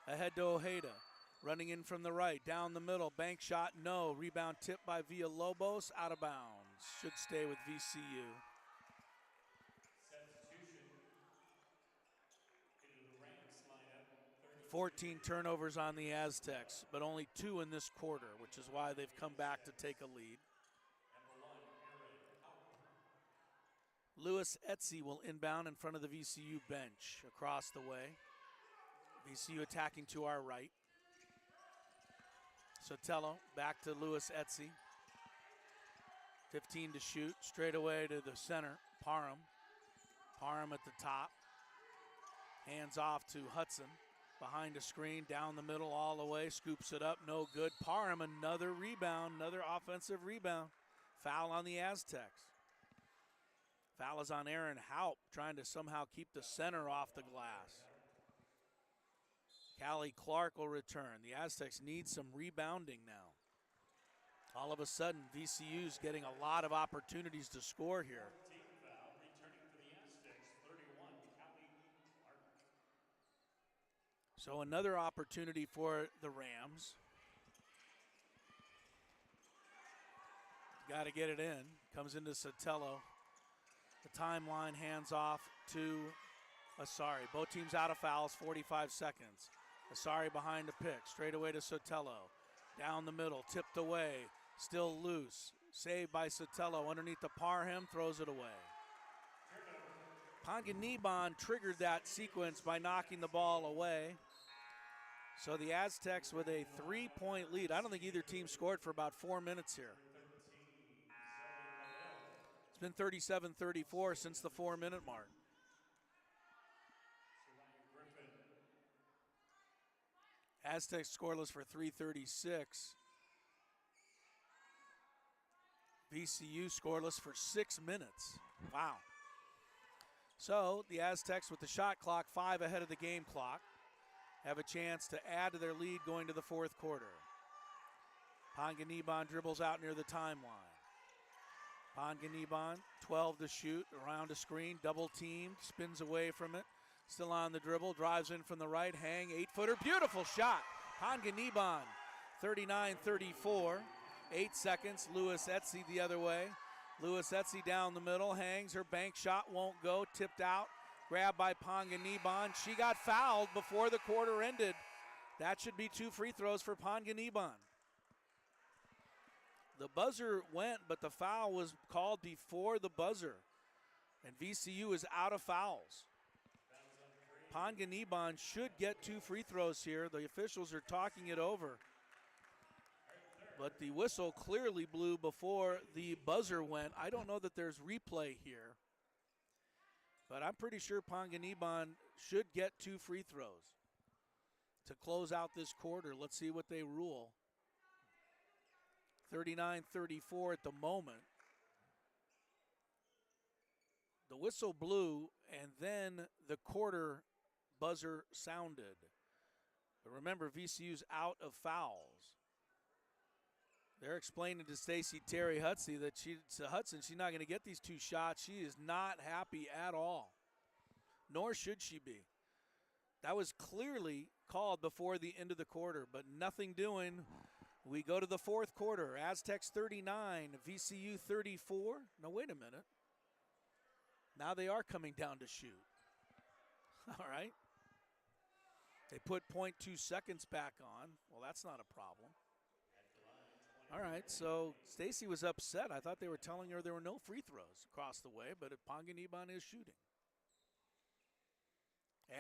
Speaker 1: ahead to Ojeda. Running in from the right, down the middle, bank shot, no. Rebound tipped by Villalobos, out of bounds. Should stay with VCU. 14 turnovers on the Aztecs, but only 2 in this quarter, which is why they've come back to take a lead. Lewis Etsy will inbound in front of the VCU bench across the way. VCU attacking to our right. Sotelo back to Lewis Etsy. 15 to shoot, straight away to the center, Parham. Parham at the top. Hands off to Hudson. Behind a screen, down the middle, all the way, scoops it up, no good. Parham, another rebound, another offensive rebound. Foul on the Aztecs. Foul is on Aaron Haupt, trying to somehow keep the center off the glass. Callie Clark will return. The Aztecs need some rebounding now. All of a sudden, VCU's getting a lot of opportunities to score here. So another opportunity for the Rams. Got to get it in. Comes into Sotelo. The timeline hands off to Asari. Both teams out of fouls, 45 seconds. Asari behind the pick, straight away to Sotelo. Down the middle, tipped away, still loose. Saved by Sotelo underneath the Parham, throws it away. Panganiban triggered that sequence by knocking the ball away. So the Aztecs with a 3-point lead. I don't think either team scored for about 4 minutes here. It's been 37-34 since the 4-minute mark. Aztecs scoreless for 3:36. VCU scoreless for 6 minutes. Wow. So the Aztecs with the shot clock 5 ahead of the game clock have a chance to add to their lead going to the fourth quarter. Panganiban dribbles out near the timeline. Panganiban, 12 to shoot, around a screen, double teamed, spins away from it. Still on the dribble, drives in from the right, hang, 8-footer, beautiful shot. Panganiban, 39-34, 8 seconds, Lewis Etsy the other way. Lewis Etsy down the middle, hangs, her bank shot won't go, tipped out, grabbed by Panganiban. She got fouled before the quarter ended. That should be 2 free throws for Panganiban. The buzzer went, but the foul was called before the buzzer. And VCU is out of fouls. Panganiban should get 2 free throws here. The officials are talking it over. But the whistle clearly blew before the buzzer went. I don't know that there's replay here. But I'm pretty sure Panganiban should get 2 free throws to close out this quarter. Let's see what they rule. 39-34 at the moment. The whistle blew, and then the quarter buzzer sounded. But remember, VCU's out of fouls. They're explaining to Stacey Terry Hudson that she's not going to get these 2 shots. She is not happy at all, nor should she be. That was clearly called before the end of the quarter, but nothing doing We go to the fourth quarter. Aztecs 39, VCU 34. No, wait a minute. Now they are coming down to shoot. All right. They put 0.2 seconds back on. Well, that's not a problem. All right, so Stacy was upset. I thought they were telling her there were no free throws across the way, but Panganiban is shooting.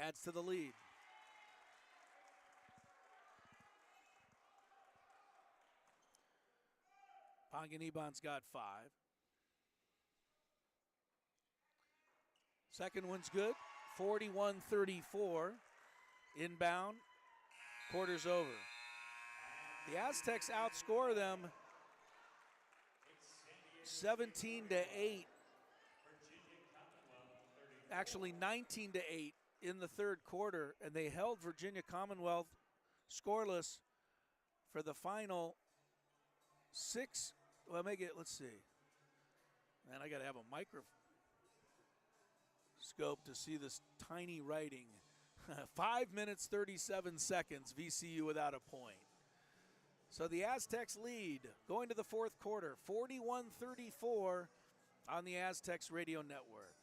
Speaker 1: Adds to the lead. Panganiban's got 5. Second one's good, 41-34. Inbound, quarter's over. The Aztecs outscore them 17-8. Actually 19-8 in the third quarter, and they held Virginia Commonwealth scoreless for the final 6. Well, let's see. Man, I got to have a microscope to see this tiny writing. 5 minutes, 37 seconds, VCU without a point. So the Aztecs lead going to the fourth quarter, 41-34 on the Aztecs Radio Network.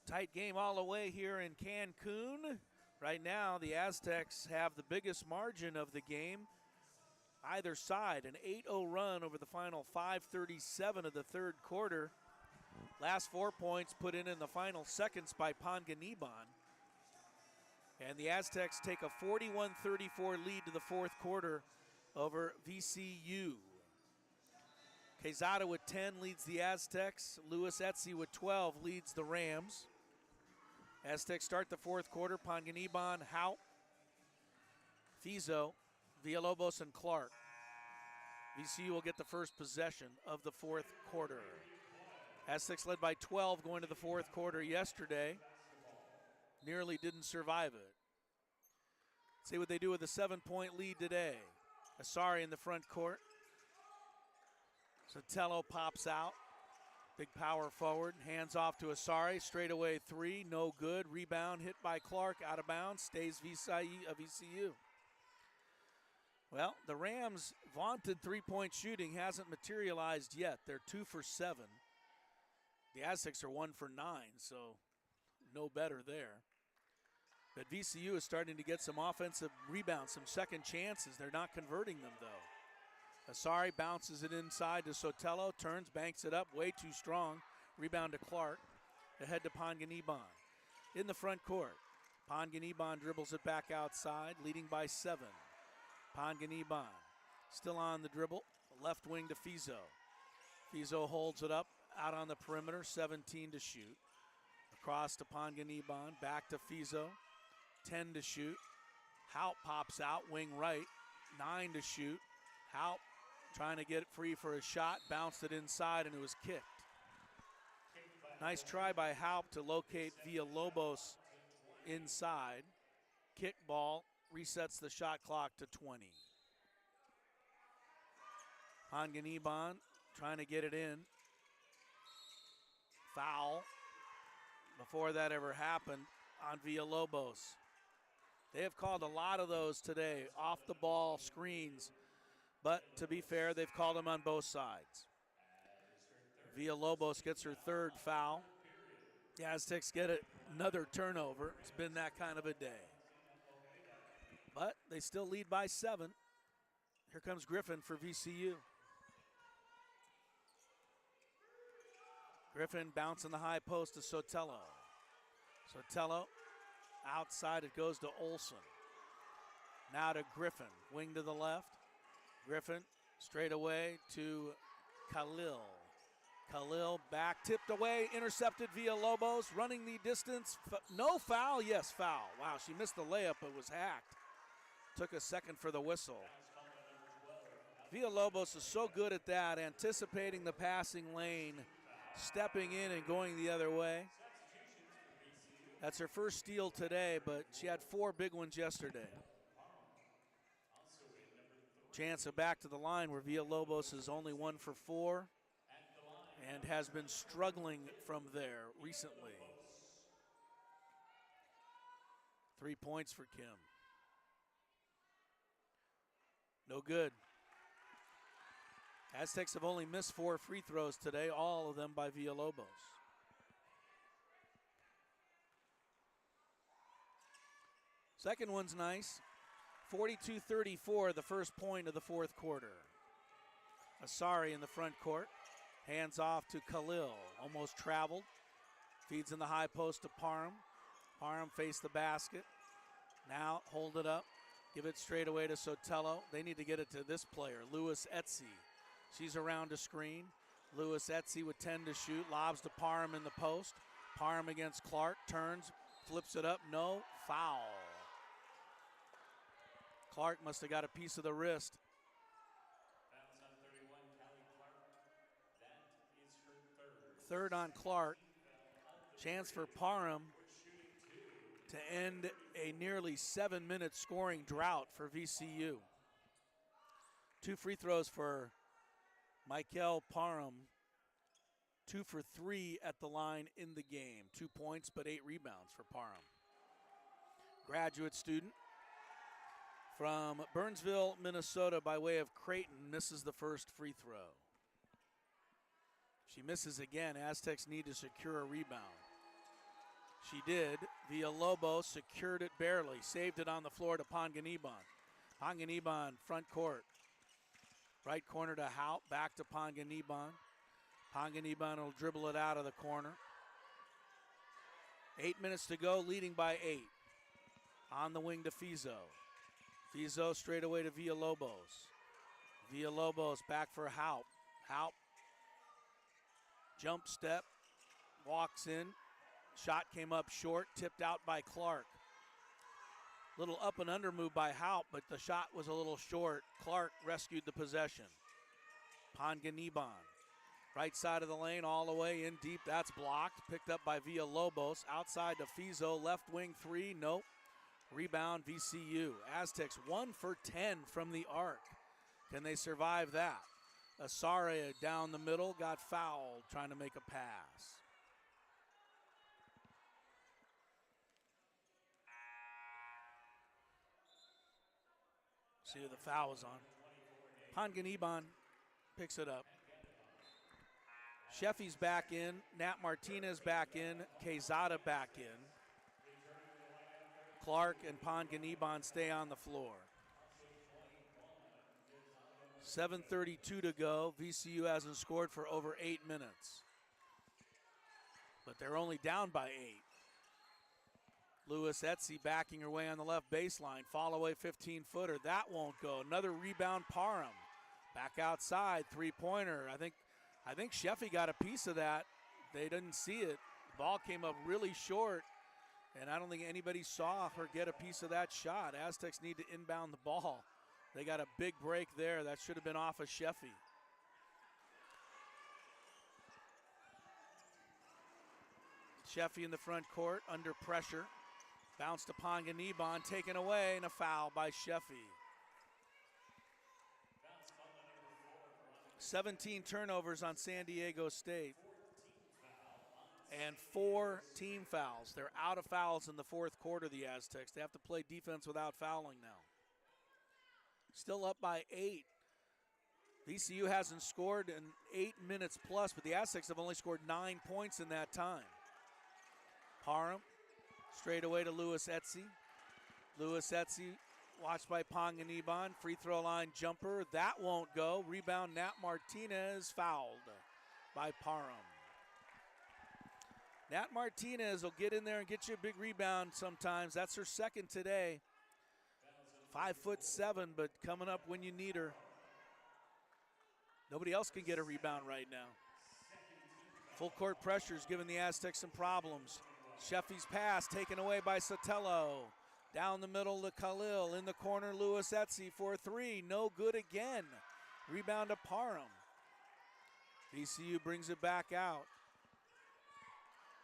Speaker 1: Tight game all the way here in Cancun. Right now, the Aztecs have the biggest margin of the game. Either side, an 8-0 run over the final 5:37 of the third quarter. Last 4 points put in the final seconds by Panganiban. And the Aztecs take a 41-34 lead to the fourth quarter over VCU. Quezada with 10 leads the Aztecs. Louis Etzi with 12 leads the Rams. Aztecs start the fourth quarter. Panganiban, Haupt, Fizo, Villalobos, and Clark. VCU will get the first possession of the fourth quarter. Aztecs led by 12 going to the fourth quarter yesterday. Nearly didn't survive it. See what they do with a 7-point lead today. Asari in the front court. Sotelo pops out. Big power forward. Hands off to Asari. Straightaway 3. No good. Rebound hit by Clark. Out of bounds. Stays VCU. Well, the Rams' vaunted three-point shooting hasn't materialized yet. They're 2 for 7. The Aztecs are 1 for 9, so no better there. But VCU is starting to get some offensive rebounds, some second chances. They're not converting them, though. Asari bounces it inside to Sotelo, turns, banks it up, way too strong. Rebound to Clark, ahead to Panganiban. In the front court, Panganiban dribbles it back outside, leading by 7. Panganiban still on the dribble, left wing to Fizo. Fizo holds it up, out on the perimeter, 17 to shoot. Across to Panganiban, back to Fizo, 10 to shoot. Haupt pops out, wing right, 9 to shoot. Haupt trying to get it free for a shot, bounced it inside, and it was kicked. Nice try by Haupt to locate Villalobos inside. Kick ball resets the shot clock to 20. Panganiban trying to get it in. Foul before that ever happened on Villalobos. They have called a lot of those today, off the ball screens, but to be fair, they've called them on both sides. Villalobos gets her third foul. The Aztecs get another turnover. It's been that kind of a day. But they still lead by 7. Here comes Griffin for VCU. Griffin bouncing the high post to Sotelo. Sotelo outside, it goes to Olson. Now to Griffin, wing to the left. Griffin straight away to Khalil. Khalil back, tipped away, intercepted Villalobos, running the distance. No foul, yes, foul. Wow, she missed the layup, but was hacked. Took a second for the whistle. Villalobos is so good at that, anticipating the passing lane, stepping in and going the other way. That's her first steal today, but she had 4 big ones yesterday. Chance of back to the line where Villalobos is only 1 for 4 and has been struggling from there recently. 3 points for Kim. No good. Aztecs have only missed 4 free throws today, all of them by Villalobos. Second one's nice. 42-34, the first point of the fourth quarter. Asari in the front court. Hands off to Khalil. Almost traveled. Feeds in the high post to Parham. Parham faced the basket. Now hold it up. Give it straight away to Sotelo. They need to get it to this player, Lewis Etsy. She's around a screen. Lewis Etsy with 10 to shoot. Lobs to Parham in the post. Parham against Clark. Turns. Flips it up. No. Foul. Clark must have got a piece of the wrist.
Speaker 4: Fouls on 31, Callie Clark. That is her
Speaker 1: Third on Clark. Chance for Parham to end a nearly 7-minute scoring drought for VCU. 2 free throws for Michael Parham. 2 for 3 at the line in the game. 2 points, but 8 rebounds for Parham. Graduate student from Burnsville, Minnesota, by way of Creighton, misses the first free throw. She misses again. Aztecs need to secure a rebound. She did. Villalobos secured it barely. Saved it on the floor to Panganiban. Panganiban, front court. Right corner to Haupt, back to Panganiban. Panganiban will dribble it out of the corner. 8 minutes to go, leading by 8. On the wing to Fizo. Fizo straight away to Villalobos. Villalobos back for Haupt. Haupt. Jump step. Walks in. Shot came up short. Tipped out by Clark. Little up and under move by Haupt, but the shot was a little short. Clark rescued the possession. Panganiban. Right side of the lane, all the way in deep. That's blocked. Picked up by Villalobos. Outside to Fizo. Left wing 3. Nope. Rebound VCU. Aztecs 1 for 10 from the arc. Can they survive that? Asare down the middle, got fouled trying to make a pass. See who the foul was on. Panganiban picks it up. Sheffy's back in. Nat Martinez back in. Quezada back in. Clark and Panganiban stay on the floor. 7:32 to go. VCU hasn't scored for over 8 minutes. But they're only down by 8. Lewis Etsy backing her way on the left baseline. Fall away 15-footer. That won't go. Another rebound, Parham. Back outside, three-pointer. I think Sheffy got a piece of that. They didn't see it. The ball came up really short, and I don't think anybody saw her get a piece of that shot. Aztecs need to inbound the ball. They got a big break there. That should have been off of Sheffy. Sheffy in the front court, under pressure. Bounce to Panganiban, taken away, and a foul by Sheffy. 17 turnovers on San Diego State. And 4 team fouls. They're out of fouls in the fourth quarter, the Aztecs. They have to play defense without fouling now. Still up by 8. VCU hasn't scored in 8 minutes plus, but the Aztecs have only scored 9 points in that time. Parham, straight away to Lewis Etzi. Lewis Etzi, watched by Panganiban. Free throw line jumper. That won't go. Rebound, Nat Martinez, fouled by Parham. Nat Martinez will get in there and get you a big rebound sometimes. That's her second today. 5'7", but coming up when you need her. Nobody else can get a rebound right now. Full court pressure is giving the Aztecs some problems. Sheffy's pass taken away by Sotelo. Down the middle to Khalil. In the corner, Lewis Etzi for 3. No good again. Rebound to Parham. VCU brings it back out.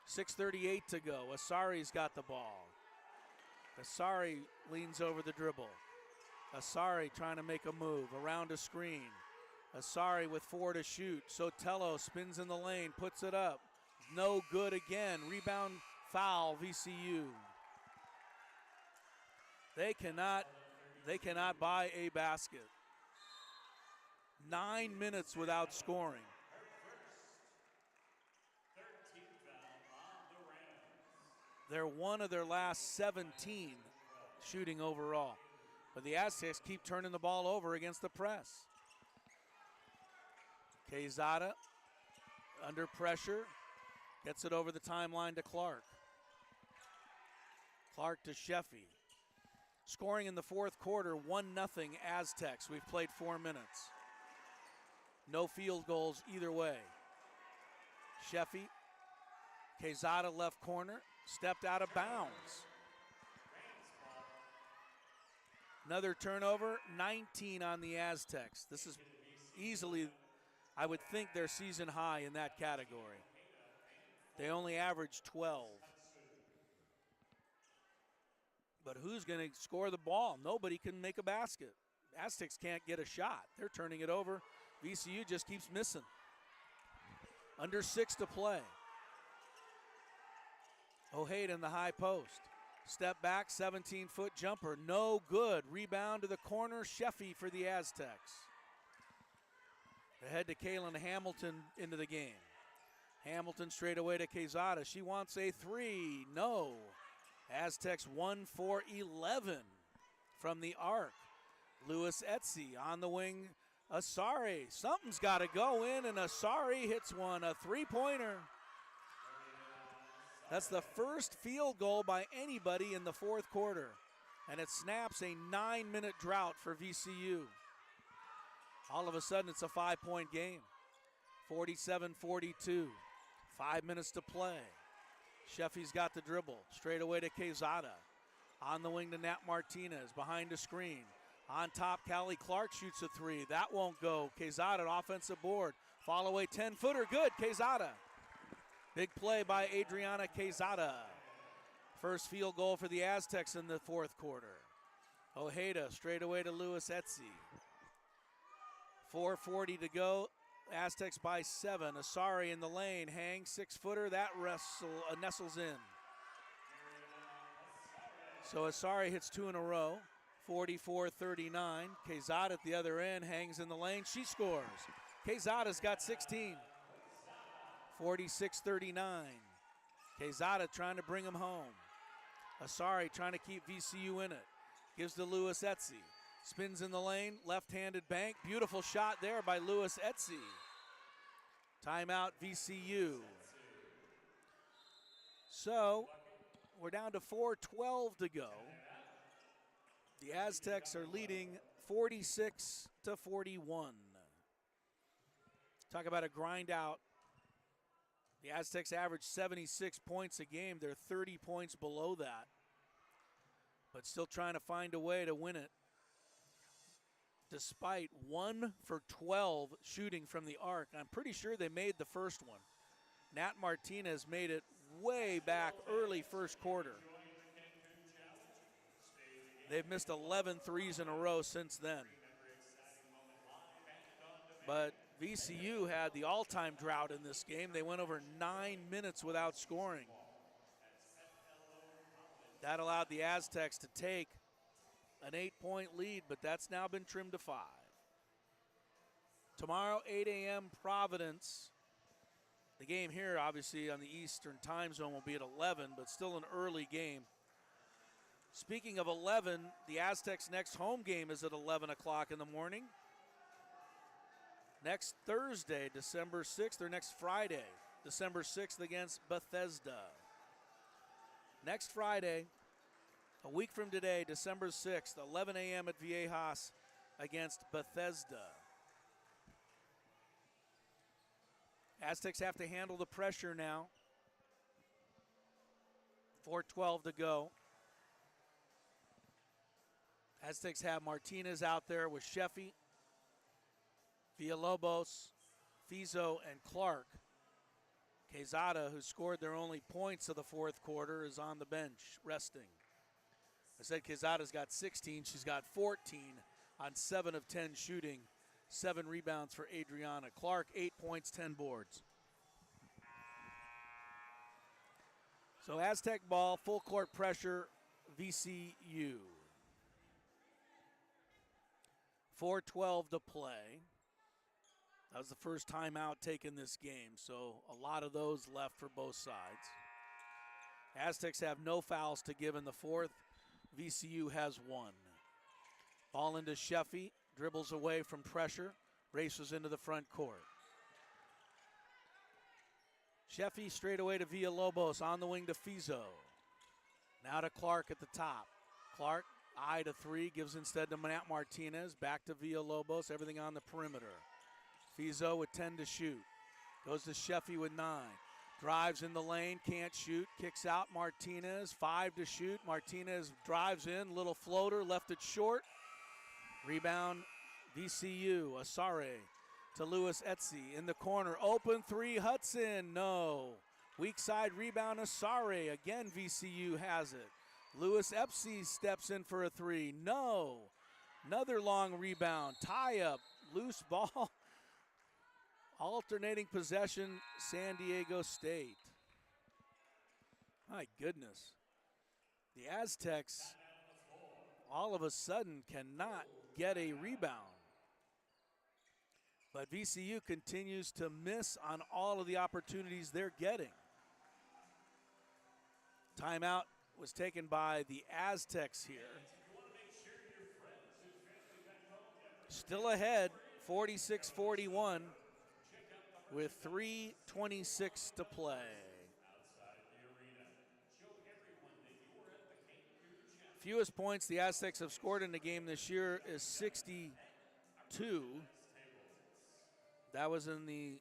Speaker 1: 6:38 to go. Asari's got the ball. Asari leans over the dribble. Asari trying to make a move around a screen. Asari with 4 to shoot. Sotelo spins in the lane, puts it up. No good again. Rebound, foul, VCU. They cannot buy a basket. 9 minutes without scoring. They're one of their last 17 shooting overall. But the Aztecs keep turning the ball over against the press. Quezada under pressure. Gets it over the timeline to Clark. Clark to Sheffy. Scoring in the fourth quarter, 1-0 Aztecs. We've played 4 minutes. No field goals either way. Sheffy. Quezada left corner. Stepped out of bounds. Another turnover, 19 on the Aztecs. This is easily, I would think, their season high in that category. They only average 12. But who's going to score the ball? Nobody can make a basket. Aztecs can't get a shot. They're turning it over. VCU just keeps missing. Under 6 to play. Ojeda in the high post. Step back, 17-foot jumper. No good. Rebound to the corner. Sheffy for the Aztecs. Ahead to Kaylin Hamilton into the game. Hamilton straight away to Quezada. She wants a 3. No. Aztecs 1 for 11 from the arc. Lewis Etzi on the wing. Asari. Something's got to go in, and Asari hits one. A 3-pointer. That's the first field goal by anybody in the fourth quarter. And it snaps a 9-minute drought for VCU. All of a sudden, it's a 5-point game. 47-42. 5 minutes to play. Sheffy's got the dribble. Straight away to Quezada. On the wing to Nat Martinez. Behind the screen. On top, Callie Clark shoots a 3. That won't go. Quezada, offensive board. Fall away 10-footer. Good. Quezada. Big play by Adriana Quezada. First field goal for the Aztecs in the fourth quarter. Ojeda straight away to Lewis Etzi. 4:40 to go. Aztecs by 7. Asari in the lane. Hangs 6-footer. That nestles in. So Asari hits 2 in a row. 44-39. Quezada at the other end. Hangs in the lane. She scores. Quezada's got 16. 46-39. Quezada trying to bring him home. Asari trying to keep VCU in it. Gives to Lewis Etzi. Spins in the lane. Left-handed bank. Beautiful shot there by Lewis Etzi. Timeout VCU. So we're down to 4:12 to go. The Aztecs are leading 46-41. Talk about a grind out. The Aztecs average 76 points a game. They're 30 points below that, but still trying to find a way to win it. Despite 1 for 12 shooting from the arc. I'm pretty sure they made the first one. Nat Martinez made it way back early first quarter. They've missed 11 threes in a row since then. But VCU had the all-time drought in this game. They went over 9 minutes without scoring. That allowed the Aztecs to take an 8-point lead, but that's now been trimmed to 5. Tomorrow, 8 a.m. Providence. The game here, obviously, on the Eastern time zone will be at 11, but still an early game. Speaking of 11, the Aztecs' next home game is at 11 o'clock in the morning. Next Thursday, December 6th, or next Friday, December 6th against Bethesda. Next Friday, a week from today, December 6th, 11 a.m. at Viejas against Bethesda. Aztecs have to handle the pressure now. 4:12 to go. Aztecs have Martinez out there with Sheffy, Villalobos, Fizo, and Clark. Quezada, who scored their only points of the fourth quarter, is on the bench, resting. I said Quezada's got 16. She's got 14 on 7 of 10 shooting. 7 rebounds for Adriana. Clark, 8 points, 10 boards. So Aztec ball, full court pressure, VCU. 4:12 to play. That was the first timeout taken this game, so a lot of those left for both sides. Aztecs have no fouls to give in the fourth. VCU has 1. Ball into Sheffy, dribbles away from pressure, races into the front court. Sheffy straight away to Villalobos, on the wing to Fizo. Now to Clark at the top. Clark, eye to 3, gives instead to Matt Martinez, back to Villalobos, everything on the perimeter. Fizo with 10 to shoot. Goes to Sheffy with 9. Drives in the lane, can't shoot, kicks out Martinez, 5 to shoot. Martinez drives in, little floater, left it short. Rebound, VCU, Asare to Lewis Etsy in the corner. Open 3, Hudson, no. Weak side rebound, Asare, again VCU has it. Lewis Epsy steps in for a 3, no. Another long rebound, tie up, loose ball. Alternating possession, San Diego State. My goodness. The Aztecs all of a sudden cannot get a rebound. But VCU continues to miss on all of the opportunities they're getting. Timeout was taken by the Aztecs here. Still ahead, 46-41. With 3:26 to play. Fewest points the Aztecs have scored in the game this year is 62. That was in the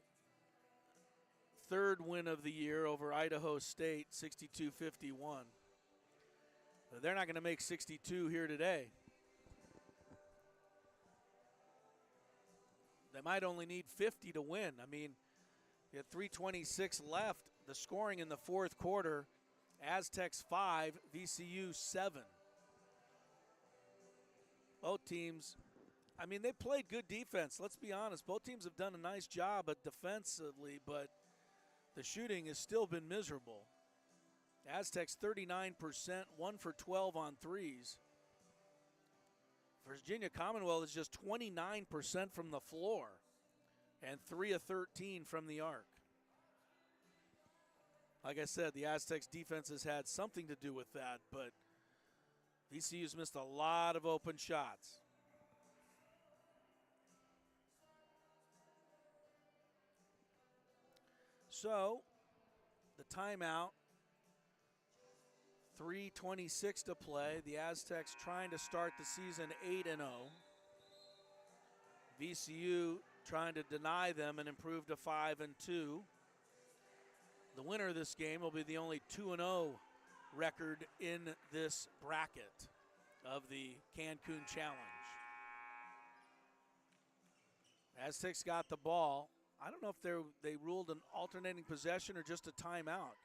Speaker 1: third win of the year over Idaho State, 62-51. But they're not going to make 62 here today. They might only need 50 to win. I mean, you had 3:26 left. The scoring in the fourth quarter, Aztecs 5, VCU 7. Both teams, I mean, they played good defense. Let's be honest. Both teams have done a nice job defensively, but the shooting has still been miserable. Aztecs 39%, 1 for 12 on threes. Virginia Commonwealth is just 29% from the floor and 3 of 13 from the arc. Like I said, the Aztecs defense has had something to do with that, but VCU's missed a lot of open shots. So, the timeout, 3:26 to play. The Aztecs trying to start the season 8-0. VCU trying to deny them and improve to 5-2. The winner of this game will be the only 2-0 record in this bracket of the Cancun Challenge. Aztecs got the ball. I don't know if they ruled an alternating possession or just a timeout.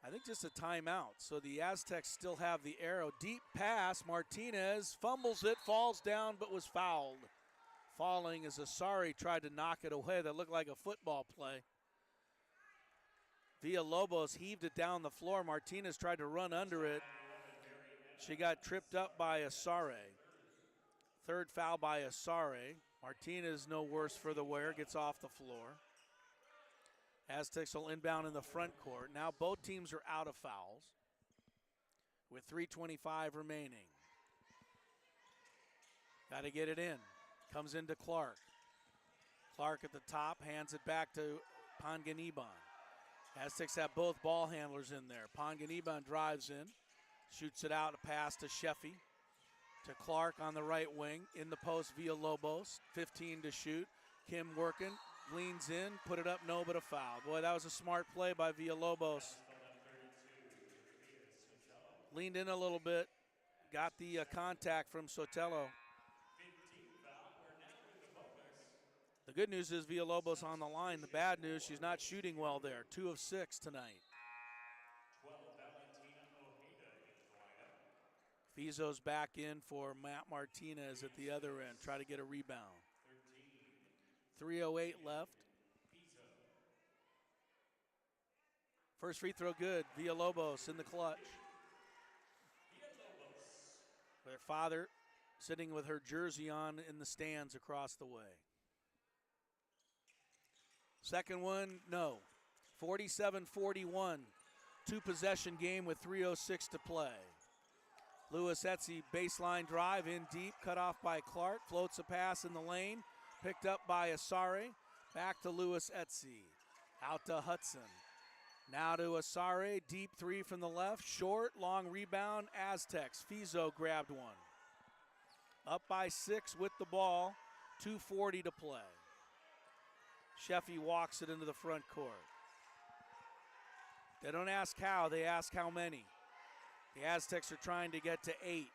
Speaker 1: I think just a timeout. So the Aztecs still have the arrow. Deep pass, Martinez fumbles it, falls down, but was fouled. falling as Asari tried to knock it away. That looked like a football play. Villalobos heaved it down the floor. Martinez tried to run under it. She got tripped up by Asare. Third foul by Asare. Martinez no worse for the wear, gets off the floor. Aztecs will inbound in the front court. Now both teams are out of fouls with 3:25 remaining. Got to get it in. Comes into Clark. Clark at the top, hands it back to Panganiban. Aztecs have both ball handlers in there. Panganiban drives in, shoots it out, a pass to Sheffy. To Clark on the right wing, in the post Villalobos, 15 to shoot. Kim working, leans in, put it up, no, but a foul. Boy, that was a smart play by Villalobos. Leaned in a little bit, got the contact from Sotelo. The good news is Villalobos on the line. The bad news, she's not shooting well there. 2 of 6 tonight. Fizo's back in for Matt Martinez at the other end. Try to get a rebound. 3:08 left. First free throw good. Villalobos in the clutch. Their father sitting with her jersey on in the stands across the way. Second one, no. 47-41. 2-possession game with 3:06 to play. Lewis Etsy baseline drive in deep, cut off by Clark. Floats a pass in the lane, picked up by Asare. Back to Lewis Etsy. Out to Hudson. Now to Asare, deep three from the left. Short, long rebound, Aztecs. Fizo grabbed one. Up by 6 with the ball, 2:40 to play. Sheffy walks it into the front court. They don't ask how, they ask how many. The Aztecs are trying to get to 8,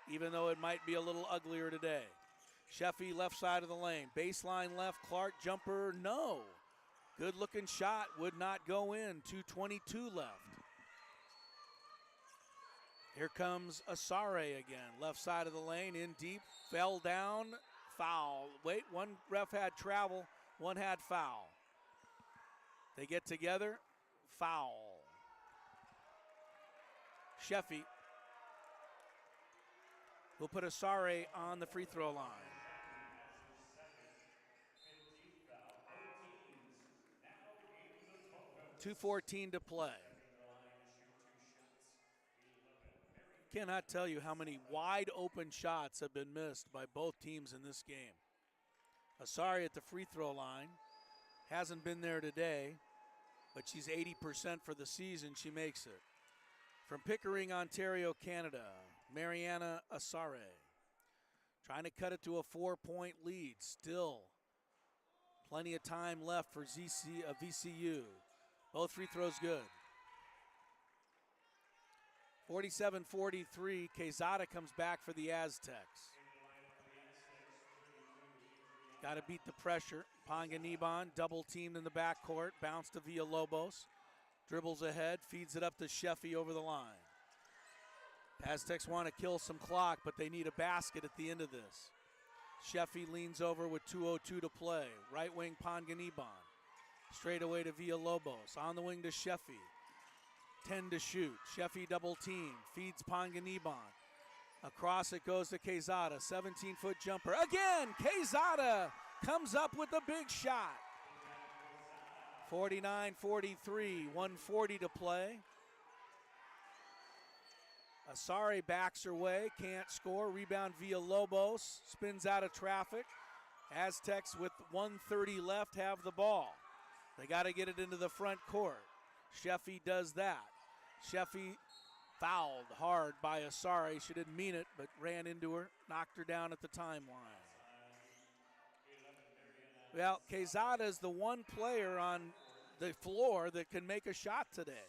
Speaker 1: even though it might be a little uglier today. Sheffy left side of the lane. Baseline left, Clark jumper, no. Good looking shot, would not go in. 2:22 left. Here comes Asare again. Left side of the lane, in deep, fell down, foul. Wait, one ref had travel, one had foul. They get together, foul. Sheffy will put Asare on the free throw line. 2:14 to play. Cannot tell you how many wide open shots have been missed by both teams in this game. Asare at the free throw line. Hasn't been there today, but she's 80% for the season. She makes it. From Pickering, Ontario, Canada, Mariana Asare. Trying to cut it to a 4-point lead. Still plenty of time left for VCU. Both free throws good. 47-43, Quezada comes back for the Aztecs. Got to beat the pressure. Panganiban double teamed in the backcourt. Bounce to Villalobos. Dribbles ahead, feeds it up to Sheffy over the line. Aztecs want to kill some clock, but they need a basket at the end of this. Sheffy leans over with 2:02 to play. Right wing Panganiban. Straight away to Villalobos. On the wing to Sheffy. 10 to shoot. Sheffy double team. Feeds Panganiban. Across it goes to Quezada. 17-foot jumper. Again, Quezada comes up with a big shot. 49-43, 1:40 to play. Asare backs her way, can't score. Rebound Villalobos, spins out of traffic. Aztecs with 1:30 left have the ball. They got to get it into the front court. Sheffy does that. Sheffy fouled hard by Asare. She didn't mean it, but ran into her, knocked her down at the timeline. Well, Quezada is the one player on the floor that can make a shot today.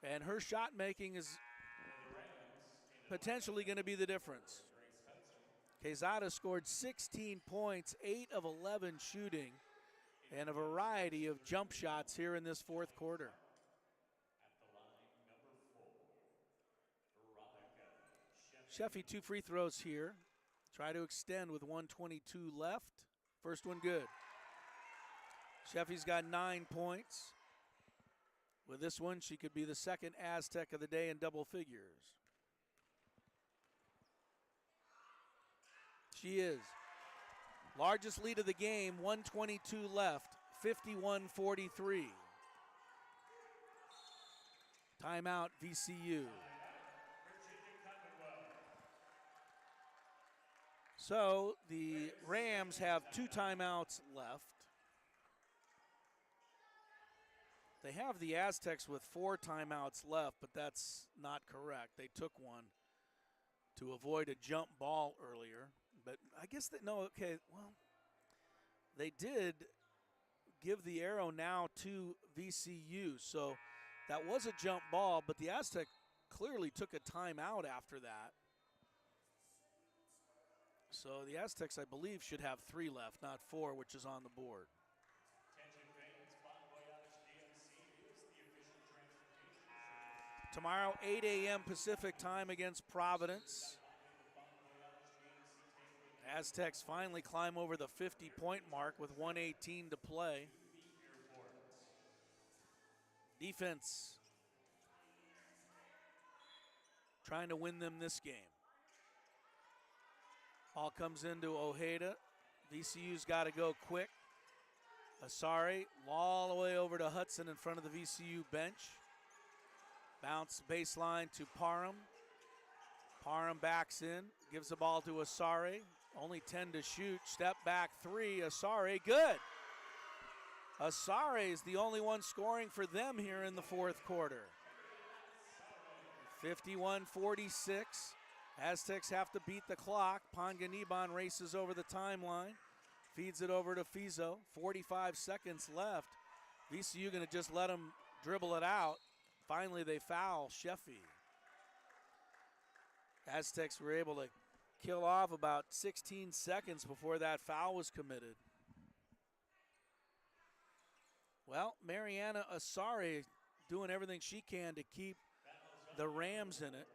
Speaker 1: And her shot making is potentially going to be the difference. Quezada scored 16 points, 8 of 11 shooting, and a variety of jump shots here in this fourth quarter. Sheffy 2 free throws here. Try to extend with 1:22 left. First one good. Sheffy's got 9 points. With this one, she could be the second Aztec of the day in double figures. She is. Largest lead of the game, 1:22 left, 51-43. Timeout, VCU. So the Rams have 2 timeouts left. They have the Aztecs with 4 timeouts left, but that's not correct. They took one to avoid a jump ball earlier. But I guess that, no, okay, well, they did give the arrow now to VCU. So that was a jump ball, but the Aztec clearly took a timeout after that. So the Aztecs, I believe, should have 3 left, not 4, which is on the board. Tomorrow, 8 a.m. Pacific time against Providence. Aztecs finally climb over the 50-point mark with 1:18 to play. Defense trying to win them this game. Ball comes into Ojeda. VCU's got to go quick. Asari all the way over to Hudson in front of the VCU bench. Bounce baseline to Parham. Parham backs in, gives the ball to Asari. Only 10 to shoot. Step back 3. Asari, good. Asari is the only one scoring for them here in the fourth quarter. 51-46. Aztecs have to beat the clock. Panganiban races over the timeline. Feeds it over to Fizo. 45 seconds left. VCU going to just let him dribble it out. Finally, they foul Sheffy. Aztecs were able to kill off about 16 seconds before that foul was committed. Well, Mariana Asari doing everything she can to keep the Rams in it.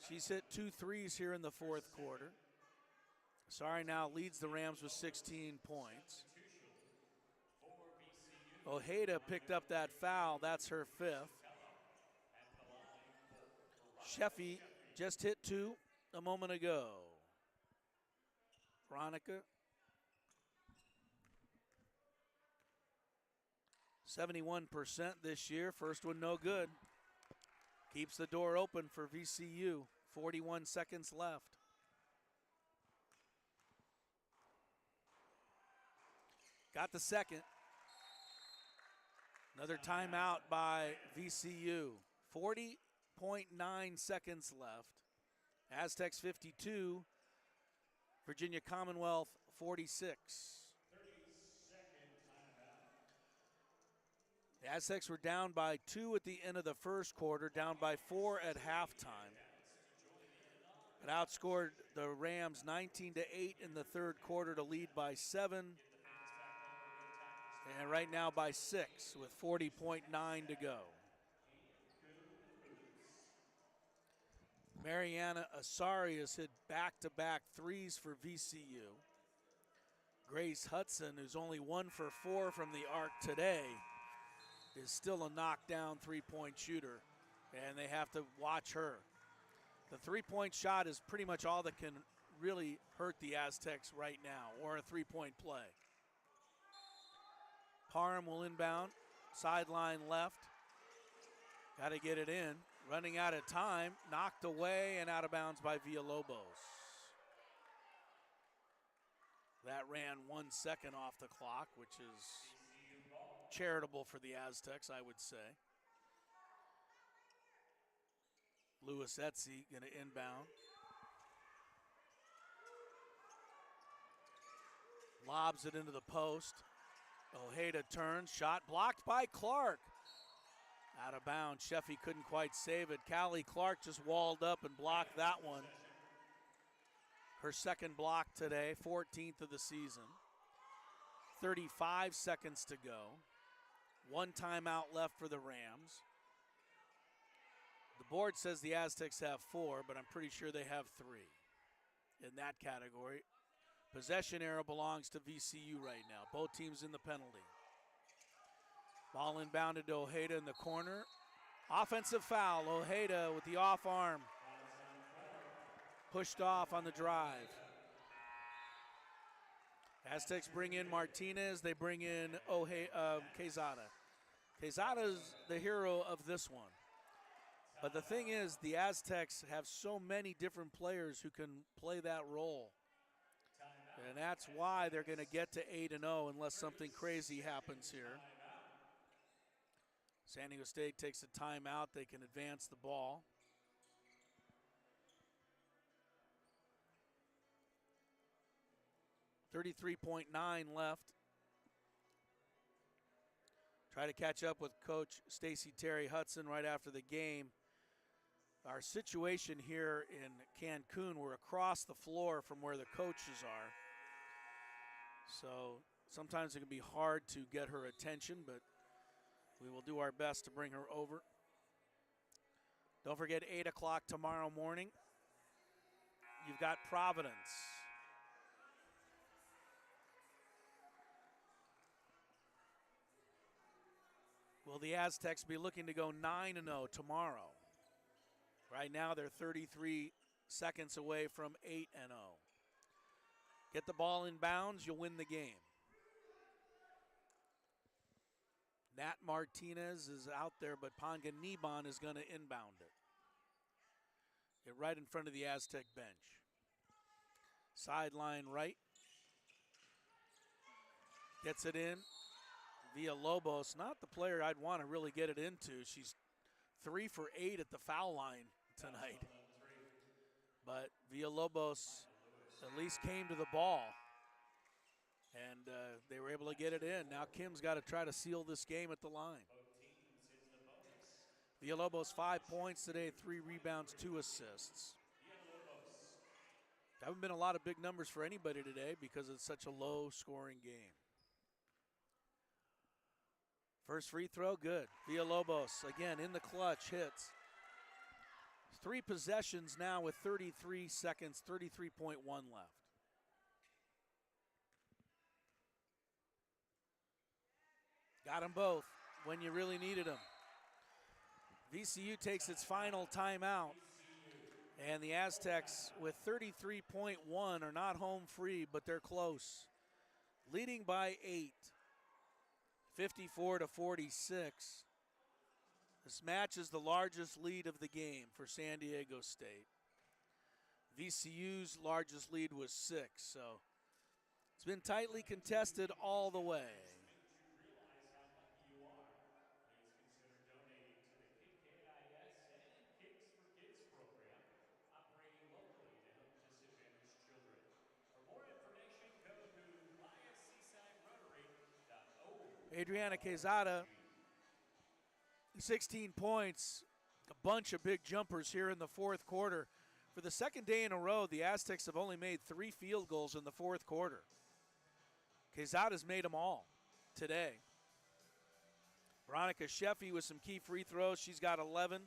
Speaker 1: She's hit 2 threes here in the fourth quarter. Asari now leads the Rams with 16 points. Ojeda picked up that foul. That's her 5th. Sheffy just hit 2 a moment ago. Veronica. 71% this year. First one no good. Keeps the door open for VCU. 41 seconds left. Got the second. Another timeout by VCU. 40.9 seconds left. Aztecs 52. Virginia Commonwealth 46. The Aztecs were down by 2 at the end of the first quarter, down by 4 at halftime. It outscored the Rams 19-8 in the third quarter to lead by 7. And right now by 6 with 40.9 to go. Mariana Asari has hit back-to-back threes for VCU. Grace Hudson, who's only 1 for 4 from the arc today, is still a knockdown three-point shooter, and they have to watch her. The three-point shot is pretty much all that can really hurt the Aztecs right now, or a three-point play. Parham will inbound, sideline left. Got to get it in. Running out of time, knocked away and out of bounds by Villalobos. That ran 1 second off the clock, which is charitable for the Aztecs, I would say. Lewis Etsy going to inbound. Lobs it into the post. Ojeda turns, shot blocked by Clark. Out of bounds, Sheffy couldn't quite save it. Callie Clark just walled up and blocked that one. Her second block today, 14th of the season. 35 seconds to go. 1 timeout left for the Rams. The board says the Aztecs have 4, but I'm pretty sure they have 3. in that category. Possession arrow belongs to VCU right now. Both teams in the penalty. Ball inbounded to Ojeda in the corner. Offensive foul. Ojeda with the off arm. Pushed off on the drive. Aztecs bring in Martinez. They bring in Quezada. Quezada's the hero of this one. But the thing is, the Aztecs have so many different players who can play that role. And that's why they're going to get to 8-0 unless something crazy happens here. San Diego State takes a timeout. They can advance the ball. .39 left. Try to catch up with Coach Stacy Terry Hudson right after the game. Our situation here in Cancun, we're across the floor from where the coaches are. So sometimes it can be hard to get her attention, but we will do our best to bring her over. Don't forget, 8 o'clock tomorrow morning, you've got Providence. Will the Aztecs be looking to go 9-0 tomorrow? Right now, they're 33 seconds away from 8-0. Get the ball in bounds, you'll win the game. Nat Martinez is out there, but Panganiban is going to inbound it. Get right in front of the Aztec bench. Sideline right. Gets it in. Villalobos, not the player I'd want to really get it into. She's 3 for 8 at the foul line tonight. But Villalobos at least came to the ball. And they were able to get it in. Now Kim's got to try to seal this game at the line. Villalobos 5 points today, 3 rebounds, 2 assists. Haven't been a lot of big numbers for anybody today because it's such a low-scoring game. First free throw, good. Villalobos, again, in the clutch, hits. 3 possessions now with 33 seconds, 33.1 left. Got them both when you really needed them. VCU takes its final timeout, and the Aztecs with 33.1 are not home free, but they're close. Leading by 8, 54-46. This match is the largest lead of the game for San Diego State. VCU's largest lead was 6, so it's been tightly contested all the way. Adriana Quezada, 16 points, a bunch of big jumpers here in the fourth quarter. For the second day in a row, the Aztecs have only made 3 field goals in the fourth quarter. Quezada's made them all today. Veronica Sheffy with some key free throws. She's got 11.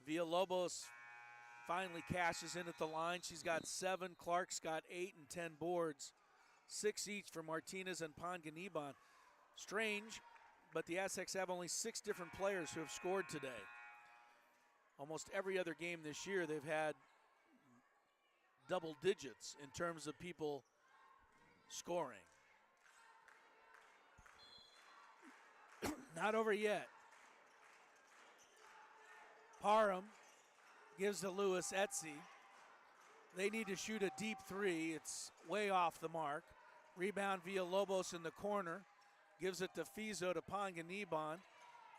Speaker 1: Villalobos finally cashes in at the line. She's got 7. Clark's got 8 and 10 boards. 6 each for Martinez and Panganiban. Strange, but the Aztecs have only 6 different players who have scored today. Almost every other game this year, they've had double digits in terms of people scoring. Not over yet. Parham gives to Lewis Etsy. They need to shoot a deep 3. It's way off the mark. Rebound Villalobos in the corner. Gives it to Fizo to Panganiban.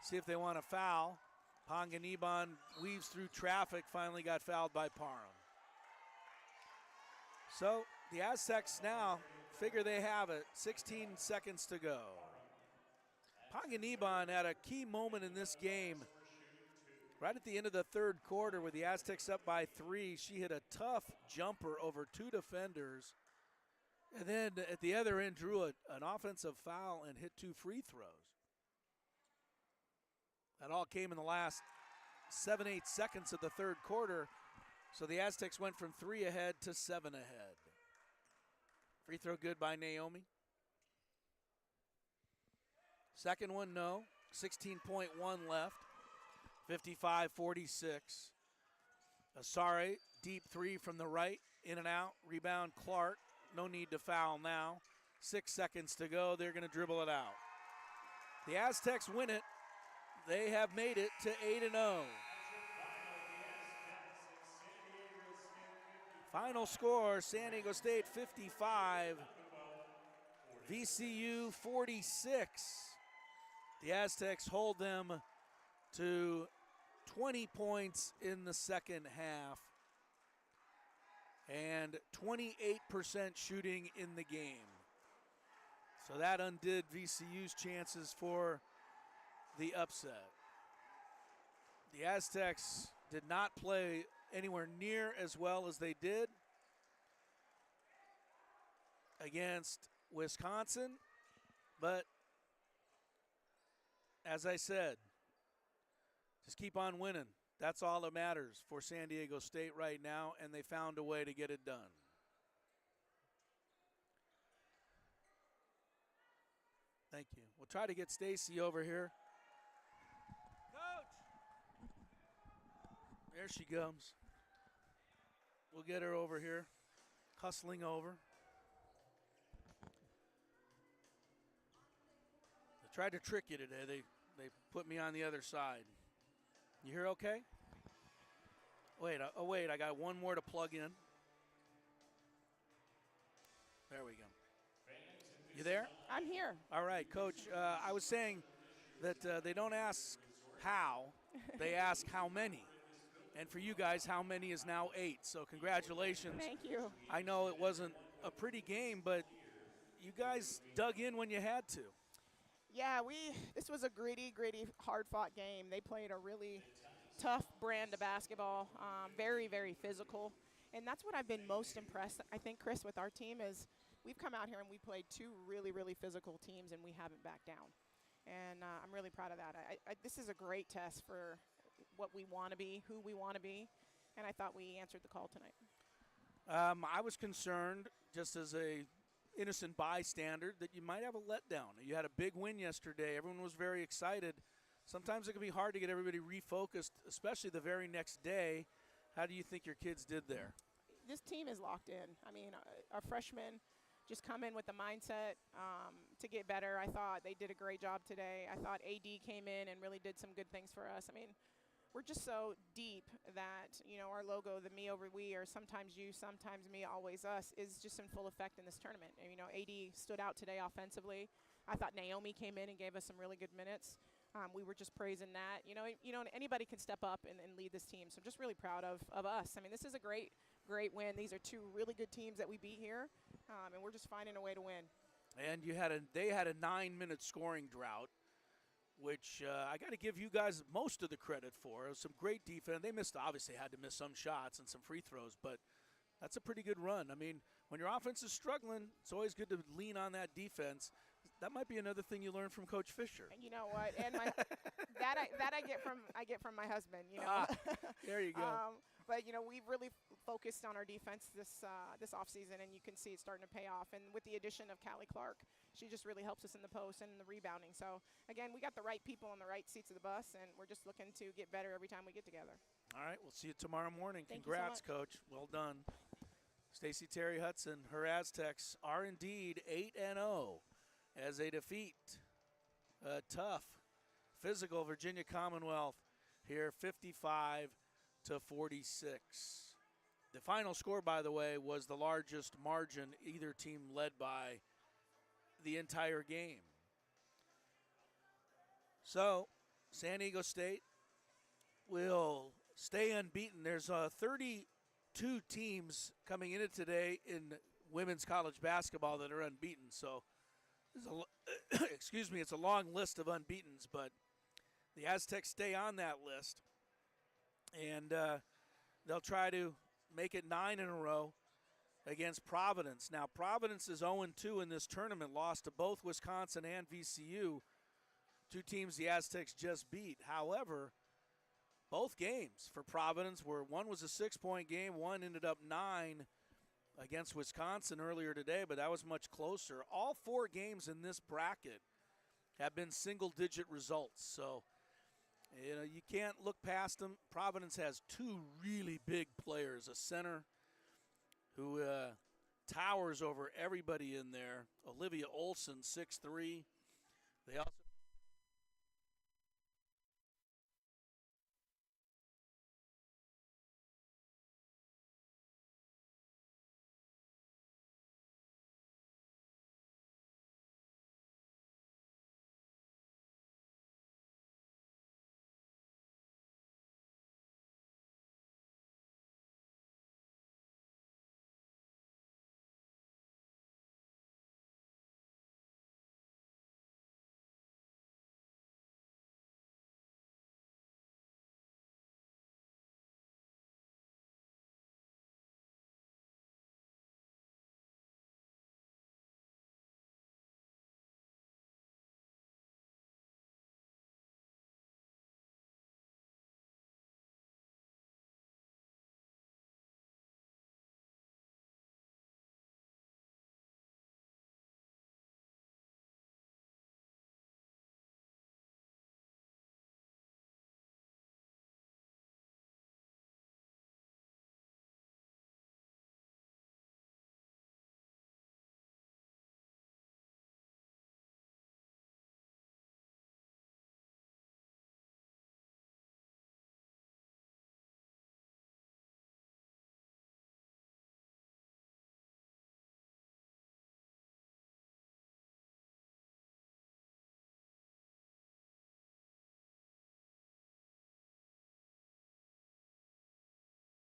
Speaker 1: See if they want to foul. Panganiban weaves through traffic, finally got fouled by Parham. So the Aztecs now figure they have it. 16 seconds to go. Panganiban had a key moment in this game. Right at the end of the third quarter with the Aztecs up by 3, she hit a tough jumper over 2 defenders. And then at the other end drew an offensive foul and hit 2 free throws. That all came in the last 7-8 seconds of the third quarter. So the Aztecs went from 3 ahead to 7 ahead. Free throw good by Naomi. Second one, no. 16.1 left. 55-46. Asare, deep three from the right, in and out. Rebound Clark. No need to foul now. 6 seconds to go. They're going to dribble it out. The Aztecs win it. They have made it to 8-0. Final score, San Diego State 55, VCU 46. The Aztecs hold them to 20 points in the second half and 28% shooting in the game. So that undid VCU's chances for the upset. The Aztecs did not play anywhere near as well as they did against Wisconsin, but as I said, just keep on winning. That's all that matters for San Diego State right now, and they found a way to get it done. Thank you. We'll try to get Stacy over here. Coach! There she comes. We'll get her over here, hustling over. They tried to trick you today. They put me on the other side. You hear okay? Wait, wait, I got one more to plug in. There we go. You there?
Speaker 5: I'm here.
Speaker 1: All right, Coach. I was saying that they don't ask how, they ask how many. And for you guys, how many is now 8. So congratulations.
Speaker 5: Thank you.
Speaker 1: I know it wasn't a pretty game, but you guys dug in when you had to.
Speaker 5: Yeah, this was a gritty, hard-fought game. They played a really tough brand of basketball, very, very physical. And that's what I've been most impressed, I think, Chris, with our team is we've come out here and we played 2 really, really physical teams, and we haven't backed down. And I'm really proud of that. This is a great test for what we want to be, who we want to be, and I thought we answered the call tonight.
Speaker 1: I was concerned, just as a innocent bystander, that you might have a letdown. You had a big win yesterday. Everyone was very excited. Sometimes it can be hard to get everybody refocused, especially the very next day. How do you think your kids did there?
Speaker 5: This team is locked in. I mean, our freshmen just come in with the mindset to get better. I thought they did a great job today. I thought AD came in and really did some good things for us. I mean, we're just so deep that, our logo, the me over we, or sometimes you, sometimes me, always us, is just in full effect in this tournament. And, AD stood out today offensively. I thought Naomi came in and gave us some really good minutes. We were just praising that. Anybody can step up and lead this team. So I'm just really proud of us. I mean, this is a great win. These are 2 really good teams that we beat here, and we're just finding a way to win.
Speaker 1: And they had a 9-minute scoring drought, which I got to give you guys most of the credit for. It was some great defense. They obviously had to miss some shots and some free throws, but that's a pretty good run. I mean, when your offense is struggling, it's always good to lean on that defense. That might be another thing you learn from Coach Fisher.
Speaker 5: And you know what? And I get from my husband.
Speaker 1: There you go.
Speaker 5: But we've really focused on our defense this offseason, and you can see it starting to pay off. And with the addition of Callie Clark, she just really helps us in the post and in the rebounding. So again, we got the right people on the right seats of the bus, and we're just looking to get better every time we get together.
Speaker 1: All right, we'll see you tomorrow morning.
Speaker 5: Thank you so
Speaker 1: Congrats,
Speaker 5: much.
Speaker 1: Coach. Well done. Stacey Terry Hudson, her Aztecs are indeed 8-0 as they defeat a tough, physical Virginia Commonwealth here, 55-46. The final score, by the way, was the largest margin either team led by the entire game. So, San Diego State will stay unbeaten. There's 32 teams coming into today in women's college basketball that are unbeaten. So, it's a long list of unbeatens, but the Aztecs stay on that list, and they'll try to make it 9 in a row against Providence. Now, Providence is 0-2 in this tournament, lost to both Wisconsin and VCU, 2 teams the Aztecs just beat. However, both games for Providence, where one was a 6-point game, one ended up 9 against Wisconsin earlier today, but that was much closer. All 4 games in this bracket have been single-digit results, so you can't look past them. Providence has 2 really big players, a center who towers over everybody in there, Olivia Olson, 6'3". They also